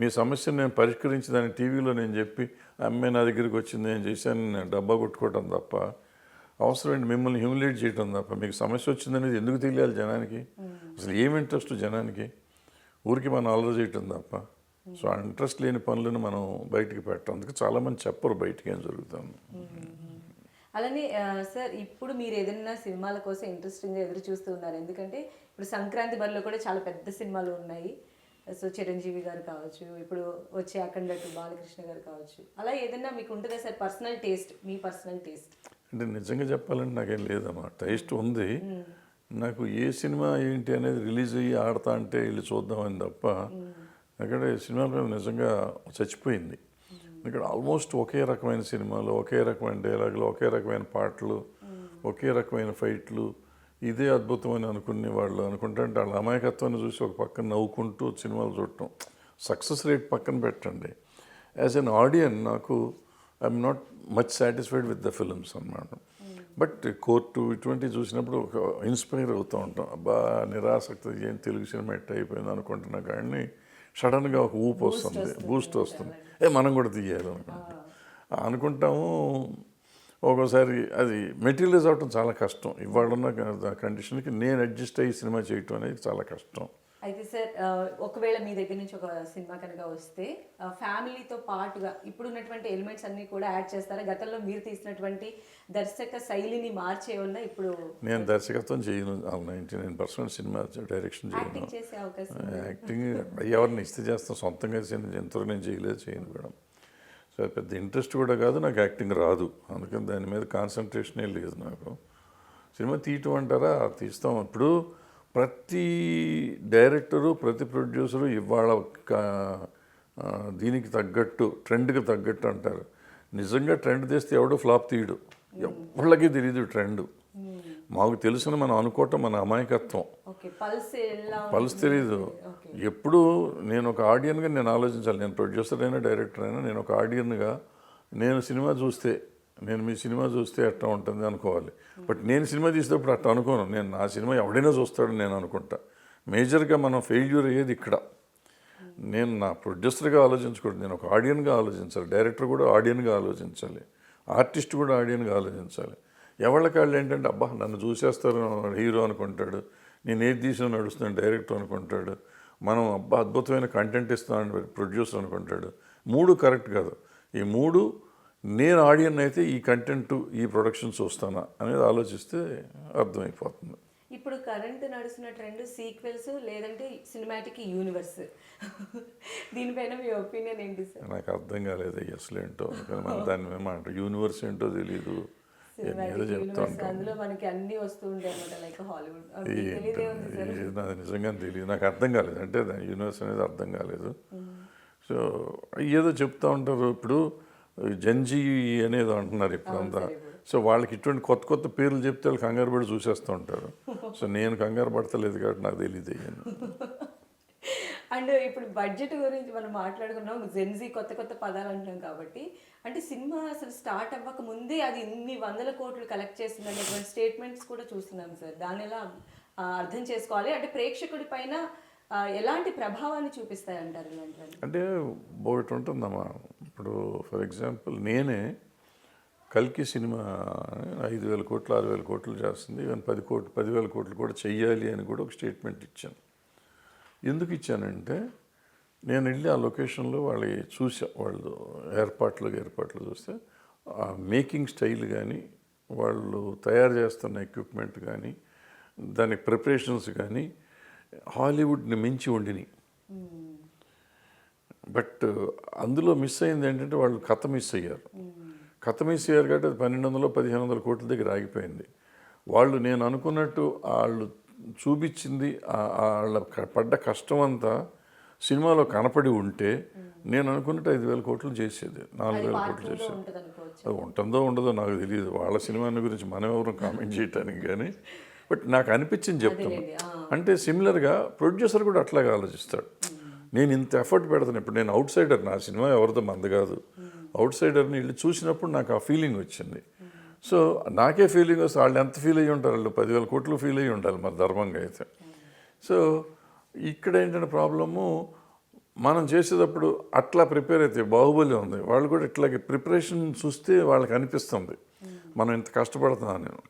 మీ సమస్యను నేను పరిష్కరించి దాన్ని టీవీలో నేను చెప్పి అమ్మాయి నా దగ్గరికి వచ్చింది, నేను చేశాను, నేను డబ్బా కొట్టుకోవటం తప్ప అవసరమైంది మిమ్మల్ని హ్యూమిలియేట్ చేయటం తప్ప మీకు సమస్య వచ్చిందనేది ఎందుకు తెలియాలి జనానికి? అసలు ఏమి ఇంట్రెస్ట్ జనానికి? ఊరికి మనం అలర్ చేయటం తప్ప. సో ఆ ఇంట్రెస్ట్ లేని పనులను మనం బయటికి పెట్టాం. అందుకే చాలామంది చెప్పరు బయటికి ఏం జరుగుతుంది. అలానే సార్ ఇప్పుడు మీరు ఏదైనా సినిమాల కోసం ఇంట్రెస్టింగ్గా ఎదురు చూస్తూ ఉన్నారు, ఎందుకంటే ఇప్పుడు సంక్రాంతి బరిలో కూడా చాలా పెద్ద సినిమాలు ఉన్నాయి. సో చిరంజీవి గారు కావచ్చు, ఇప్పుడు వచ్చే అఖండ 2 బాలకృష్ణ గారు కావచ్చు, అలా ఏదైనా మీకు ఉంటుందా సార్ పర్సనల్ టేస్ట్, మీ పర్సనల్ టేస్ట్? అంటే నిజంగా చెప్పాలంటే నాకేం లేదమ్మా, టేస్ట్ ఉంది. నాకు ఏ సినిమా ఏంటి అనేది రిలీజ్ అయ్యి ఆడతా అంటే వెళ్ళి చూద్దామని తప్ప అక్కడ సినిమాల మీద నిజంగా చచ్చిపోయింది. ఇక్కడ ఆల్మోస్ట్ ఒకే రకమైన సినిమాలు, ఒకే రకమైన డైలాగులు, ఒకే రకమైన పాటలు, ఒకే రకమైన ఫైట్లు, ఇదే అద్భుతం అని అనుకునే వాళ్ళు అనుకుంటే వాళ్ళ అమాయకత్వాన్ని చూసి ఒక పక్కన నవ్వుకుంటూ సినిమాలు చూడటం. సక్సెస్ రేట్ పక్కన పెట్టండి. యాజ్ అన్ ఆడియన్ నాకు I'm not much satisfied with the films అన్నమాట. బట్ కోర్టు ఇటువంటివి చూసినప్పుడు ఒక ఇన్స్పైర్ అవుతూ ఉంటాం. అబ్బా నిరాసక్తి, ఏం తెలుగు సినిమా ఎట్ అయిపోయింది అనుకుంటున్నా కానీ సడన్గా ఒక ఊపు వస్తుంది, బూస్ట్ వస్తుంది, మనం కూడా తీయాలి అనుకుంటాము. ఒక్కోసారి అది మెటీరియలైజ్ అవటం చాలా కష్టం. ఇవాళ ఉన్న కండిషన్కి నేను అడ్జస్ట్ అయ్యి సినిమా చేయటం అనేది చాలా కష్టం. అయితే సార్ ఒకవేళ మీ దగ్గర నుంచి ఒక సినిమా కనుక వస్తే ఫ్యామిలీతో పాటుగా ఇప్పుడు ఉన్నటువంటి ఎలిమెంట్స్ అన్నీ కూడా యాడ్ చేస్తారా? గతంలో మీరు తీసినటువంటి దర్శక శైలిని మార్చే వల్ల ఇప్పుడు నేను దర్శకత్వం చేయను, 99% సినిమా డైరెక్షన్ చేయను. చేసే అవకాశం యాక్టింగ్ ఎవరిని ఇస్తే చేస్తాం, సొంతంగా ఎంతవరకు నేను చేయను మేడం. సో పెద్ద ఇంట్రెస్ట్ కూడా కాదు, నాకు యాక్టింగ్ రాదు, అందుకని దాని మీద కాన్సన్ట్రేషనే లేదు నాకు. సినిమా తీయటం అంటారా, తీస్తాం. ఇప్పుడు ప్రతి డైరెక్టరు, ప్రతి ప్రొడ్యూసరు ఇవాళ దీనికి తగ్గట్టు, ట్రెండ్కి తగ్గట్టు అంటారు. నిజంగా ట్రెండ్ తీస్తే ఎవడో ఫ్లాప్ తీయడు, ఎవళ్ళకి తెలియదు ట్రెండ్. మాకు తెలుసుని మనం అనుకోవటం మన అమాయకత్వం. పల్స్ తెలీదు. ఎప్పుడు నేను ఒక ఆడియన్గా నేను ఆలోచించాలి. నేను ప్రొడ్యూసర్ అయినా డైరెక్టర్ అయినా నేను ఒక ఆడియన్గా నేను సినిమా చూస్తే, నేను మీ సినిమా చూస్తే ఎట్లా ఉంటుంది అనుకోవాలి. బట్ నేను సినిమా తీసేటప్పుడు అట్లా అనుకోను. నేను నా సినిమా ఎవడైనా చూస్తాడని నేను అనుకుంటా. మేజర్గా మనం ఫెయిల్యూర్ అయ్యేది ఇక్కడ. నేను నా ప్రొడ్యూసర్గా ఆలోచించకూడదు, నేను ఒక ఆడియన్గా ఆలోచించాలి. డైరెక్టర్ కూడా ఆడియన్గా ఆలోచించాలి, ఆర్టిస్ట్ కూడా ఆడియన్గా ఆలోచించాలి. ఎవళ్ళకాళ్ళు ఏంటంటే అబ్బా నన్ను చూసేస్తారు హీరో అనుకుంటాడు, నేను ఏది తీసినా నడుస్తున్నాను డైరెక్టర్ అనుకుంటాడు, మనం అబ్బా అద్భుతమైన కంటెంట్ ఇస్తున్నాను ప్రొడ్యూసర్ అనుకుంటాడు. 3 కరెక్ట్ కాదు. ఈ 3 నేను ఆడియన్ అయితే ఈ కంటెంట్, ఈ ప్రొడక్షన్ చూస్తానా అనేది ఆలోచిస్తే అర్థమైపోతుంది. ఇప్పుడు కరెంట్ నడుస్తున్న ట్రెండ్ సీక్వెల్స్ లేదంటే సినిమాటిక్ యూనివర్స్, దీనిపైన మీ ఒపీనియన్ ఏంటి సార్? నాకు అర్థం కాలేదు అసలు ఏంటో, దాని మీద యూనివర్స్ ఏంటో తెలీదు, ఏదో చెప్తా ఉంటాం. అందులో మనకి అన్ని వస్తూ ఉంటాయి అన్నమాట, లైక్ హాలీవుడ్. నాకు నిజంగా తెలియదు, నాకు అర్థం కాలేదు. అంటే యూనివర్స్ అనేది అర్థం కాలేదు. సో ఏదో చెప్తా ఉంటారు. ఇప్పుడు జంజీ అనేది అంటున్నారు ఇప్పుడంతా. సో వాళ్ళకి ఇటువంటి కొత్త కొత్త పేర్లు చెప్తే వాళ్ళు కంగారు పడి చూసేస్తూ ఉంటారు. సో నేను కంగారు పడతలేదు కాబట్టి నాకు తెలియదు. అండ్ ఇప్పుడు బడ్జెట్ గురించి మనం మాట్లాడుకున్నాం, జెన్జీ కొత్త కొత్త పదాలు అంటాం కాబట్టి, అంటే సినిమా అసలు స్టార్ట్ అవ్వక ముందే అది ఇన్ని వందల కోట్లు కలెక్ట్ చేస్తుంది అనేటువంటి స్టేట్మెంట్స్ కూడా చూస్తున్నాం సార్. దాని ఎలా అర్థం చేసుకోవాలి, అంటే ప్రేక్షకుడి పైన ఎలాంటి ప్రభావాన్ని చూపిస్తాయి అంటారు ఇలాంటివన్నీ? అంటే ఒకటి ఉంటుందమ్మా, ఇప్పుడు ఫర్ ఎగ్జాంపుల్ నేనే కల్కి సినిమా 5,000 కోట్లు 6,000 కోట్లు చేస్తుంది, ఈవెన్ 10,000 కోట్లు కూడా చెయ్యాలి అని కూడా ఒక స్టేట్మెంట్ ఇచ్చాను. ఎందుకు ఇచ్చానంటే నేను వెళ్ళి ఆ లొకేషన్లో వాళ్ళకి చూసా, వాళ్ళు ఏర్పాట్లు చూస్తే ఆ మేకింగ్ స్టైల్ కానీ, వాళ్ళు తయారు చేస్తున్న ఎక్విప్మెంట్ కానీ, దానికి ప్రిపరేషన్స్ కానీ హాలీవుడ్ని మించి ఉండినాయి. బట్ అందులో మిస్ అయింది ఏంటంటే వాళ్ళు కథ మిస్ అయ్యారు. కాబట్టి అది 1,200-1,500 కోట్ల దగ్గర ఆగిపోయింది. వాళ్ళు నేను అనుకున్నట్టు వాళ్ళు చూపించింది వాళ్ళ పడ్డ కష్టం అంతా సినిమాలో కనపడి ఉంటే నేను అనుకున్నట్టు 5,000 కోట్లు చేసేది, 4,000 కోట్లు చేసేది. అది ఉంటుందో ఉండదో నాకు తెలియదు, వాళ్ళ సినిమాని గురించి మనం ఎవరు కామెంట్ చేయటానికి. కానీ బట్ నాకు అనిపించింది చెప్తాను. అంటే సిమిలర్గా ప్రొడ్యూసర్ కూడా అట్లాగే ఆలోచిస్తాడు. నేను ఇంత ఎఫర్ట్ పెడతాను, ఇప్పుడు నేను అవుట్ సైడర్, నా సినిమా ఎవరితో మంది కాదు, అవుట్ సైడర్ని వెళ్ళి చూసినప్పుడు నాకు ఆ ఫీలింగ్ వచ్చింది. సో నాకే ఫీలింగ్ వస్తే వాళ్ళు ఎంత ఫీల్ అయ్యి ఉంటారు, వాళ్ళు 10,000 కోట్లు ఫీల్ అయ్యి ఉండాలి మరి ధర్మంగా అయితే. సో ఇక్కడ ఏంటంటే ప్రాబ్లము, మనం చేసేటప్పుడు అట్లా ప్రిపేర్ అయితే బాహుబలి ఉంది, వాళ్ళు కూడా ఇట్లాగే ప్రిపరేషన్ చూస్తే వాళ్ళకి అనిపిస్తుంది మనం ఇంత కష్టపడుతున్నాను. నేను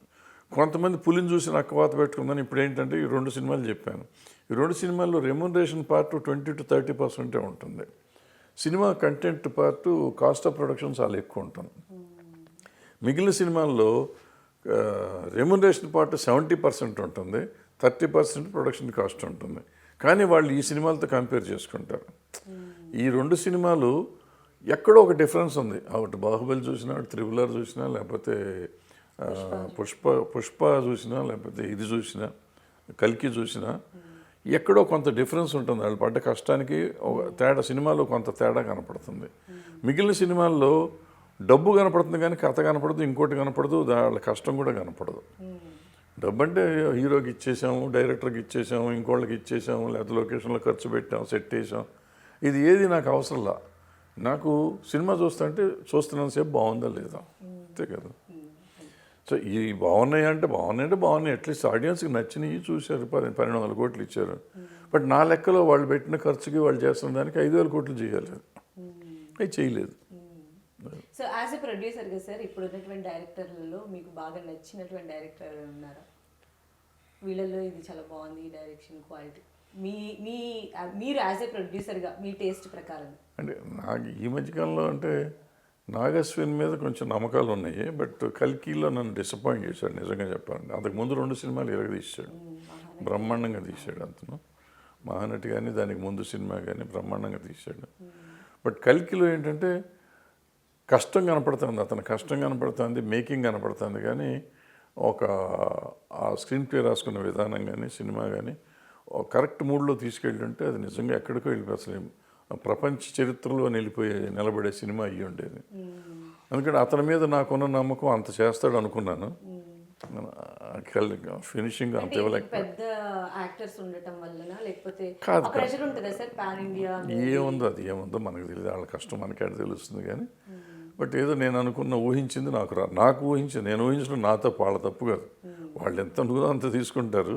కొంతమంది పులిని చూసి నక్కవాత పెట్టుకుందని ఇప్పుడు ఏంటంటే ఈ 2 సినిమాలు చెప్పాను. ఈ 2 సినిమాల్లో రెమ్యునరేషన్ పార్ట్ 20-30% ఉంటుంది, cinema content part cost of production చాలా ఎక్కువ ఉంటుంది. మిగిలిన సినిమాల్లో రెమ్యునరేషన్ పార్ట్ 70% ఉంటుంది, 30% ప్రొడక్షన్ కాస్ట్ ఉంటుంది. కానీ వాళ్ళు ఈ సినిమాలతో కంపేర్ చేసుకుంటారు. ఈ 2 సినిమాలు ఎక్కడో ఒక డిఫరెన్స్ ఉంది. ఒకటి బాహుబలి చూసినా, త్రిబుల్ ఆర్ చూసినా, లేకపోతే పుష్ప చూసినా, లేకపోతే ఇది చూసినా, కల్కి చూసినా ఎక్కడో కొంత డిఫరెన్స్ ఉంటుంది. వాళ్ళు పడ్డ కష్టానికి ఒక తేడా, సినిమాలో కొంత తేడా కనపడుతుంది. మిగిలిన సినిమాల్లో డబ్బు కనపడుతుంది కానీ కథ కనపడదు, ఇంకోటి కనపడదు, వాళ్ళ కష్టం కూడా కనపడదు. డబ్బు అంటే హీరోకి ఇచ్చేసాము, డైరెక్టర్కి ఇచ్చేసాము, ఇంకోళ్ళకి ఇచ్చేసాము, లేకపోతే లొకేషన్లో ఖర్చు పెట్టాము, సెట్ వేసాం, ఇది ఏది నాకు అవసరంలా. నాకు సినిమా చూస్తున్నంతసేపు బాగుందా లేదా, అంతే కదా. సో ఈ బాగున్నాయంటే బాగున్నాయి, అట్లీస్ట్ ఆడియన్స్కి నచ్చినవి చూశారు, 1,200 కోట్లు ఇచ్చారు. బట్ నా లెక్కలో వాళ్ళు పెట్టిన ఖర్చుకి వాళ్ళు చేస్తున్న దానికి 5,000 కోట్లు చేయాలి, అవి చేయలేదు. సో యాజ్ ఎ ప్రొడ్యూసర్గా సార్, ఇప్పుడు ఉన్నటువంటి డైరెక్టర్లలో మీకు బాగా నచ్చినటువంటి డైరెక్టర్ ఉన్నారా? వీళ్ళల్లో ఇది చాలా బాగుంది ఈ డైరెక్షన్ క్వాలిటీ, మీరు యాజ్ ఎ ప్రొడ్యూసర్గా మీ టేస్ట్ ప్రకారం. అంటే నాకు ఈ మధ్యకాలంలో అంటే నాగశ్విన్ మీద కొంచెం నమ్మకాలు ఉన్నాయి, బట్ కల్కిలో నన్ను డిసప్పాయింట్ చేశాడు నిజంగా చెప్పాలంటే. అంతకుముందు 2 సినిమాలు తీశాడు, బ్రహ్మాండంగా తీశాడు అతను. మహానటి కానీ దానికి ముందు సినిమా కానీ బ్రహ్మాండంగా తీశాడు. బట్ కల్కిలో ఏంటంటే కష్టం కనపడుతుంది, అతను కష్టం కనపడుతుంది, మేకింగ్ కనపడుతుంది. కానీ ఆ స్క్రీన్ ప్లే రాసుకున్న విధానం కానీ, సినిమా కానీ కరెక్ట్ మూడ్లో తీసుకెళ్ళుంటే అది నిజంగా ఎక్కడికో వెళ్ళిపోతుంది, ప్రపంచ చరిత్రలో నిలబడే సినిమా అయ్యి ఉండేది. అందుకని అతని మీద నాకున్న నమ్మకం అంత చేస్తాడు అనుకున్నాను. ఫినిషింగ్ అంత ఏముందో మనకు తెలియదు, వాళ్ళ కష్టం మనకి తెలుస్తుంది. కానీ బట్ ఏదో నేను అనుకున్న ఊహించింది నాకు ఊహించింది, నేను ఊహించడం నా తప్పు, వాళ్ళ తప్పు కాదు. వాళ్ళు ఎంత అనుకున్నా అంత తీసుకుంటారు,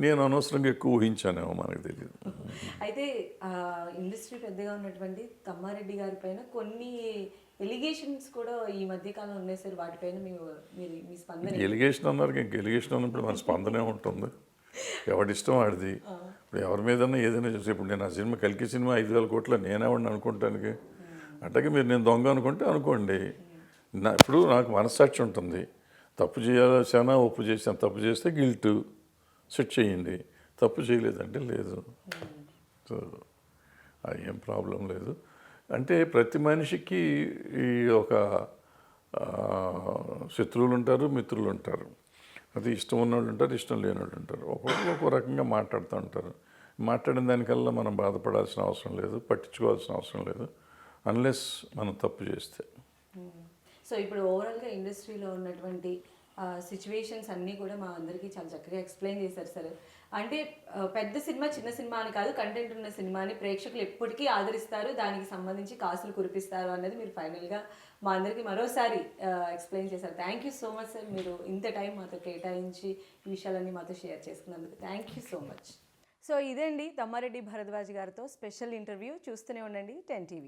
నేను అనవసరంగా ఎక్కువ ఊహించానేమో, మనకు తెలియదు. అయితే ఇండస్ట్రీ పెద్దగా ఉన్నటువంటి తమ్మారెడ్డి గారి పైన కొన్ని ఎలిగేషన్స్ కూడా ఈ మధ్యకాలంలో ఉన్నాయి సార్, వాటిపైన మీ స్పందన? ఎలిగేషన్ అన్నారు, ఇంక ఎలిగేషన్ అన్నప్పుడు మన స్పందనే ఉంటుంది, ఎవడిష్టం ఆడిది. ఇప్పుడు ఎవరి మీదన్నా ఏదైనా చూసి, ఇప్పుడు నేను ఆ సినిమా కల్కి సినిమా 5,000 కోట్ల నేనేవాడిని అనుకుంటానికి, అట్లాగే మీరు నేను దొంగ అనుకుంటే అనుకోండి. ఇప్పుడు నాకు మనస్సాక్షి ఉంటుంది, తప్పు చేయాల్సానా, ఒప్పు చేసాను, తప్పు చేస్తే గిల్ట్ సెట్ చేయండి, తప్పు చేయలేదంటే లేదు. సో అది ఏం ప్రాబ్లం లేదు. అంటే ప్రతి మనిషికి ఈ ఒక శత్రువులు ఉంటారు, మిత్రులు ఉంటారు. అది ఇష్టం ఉన్నవాళ్ళు ఉంటారు, ఇష్టం లేని వాళ్ళు ఉంటారు. ఒక్కొక్కరు ఒక్కో రకంగా మాట్లాడుతూ ఉంటారు. మాట్లాడిన దానికల్లా మనం బాధపడాల్సిన అవసరం లేదు, పట్టించుకోవాల్సిన అవసరం లేదు, అన్లెస్ మనం తప్పు చేస్తే. సో ఇప్పుడు ఓవరాల్గా ఇండస్ట్రీలో ఉన్నటువంటి సిచ్యువేషన్స్ అన్నీ కూడా మా అందరికీ చాలా చక్కగా ఎక్స్ప్లెయిన్ చేశారు సార్. అంటే పెద్ద సినిమా చిన్న సినిమా అని కాదు, కంటెంట్ ఉన్న సినిమాని ప్రేక్షకులు ఎప్పటికీ ఆదరిస్తారు, దానికి సంబంధించి కాసులు కురిపిస్తారు అన్నది మీరు ఫైనల్గా మా అందరికీ మరోసారి ఎక్స్ప్లెయిన్ చేశారు. Thank you so much sir, మీరు ఇంత టైం మాతో కేటాయించి ఈ విషయాలన్నీ మాతో షేర్ చేసుకున్నందుకు thank you so much. So ఇదండి తమ్మారెడ్డి భరద్వాజ్ గారితో స్పెషల్ ఇంటర్వ్యూ. చూస్తూనే ఉండండి 10 TV.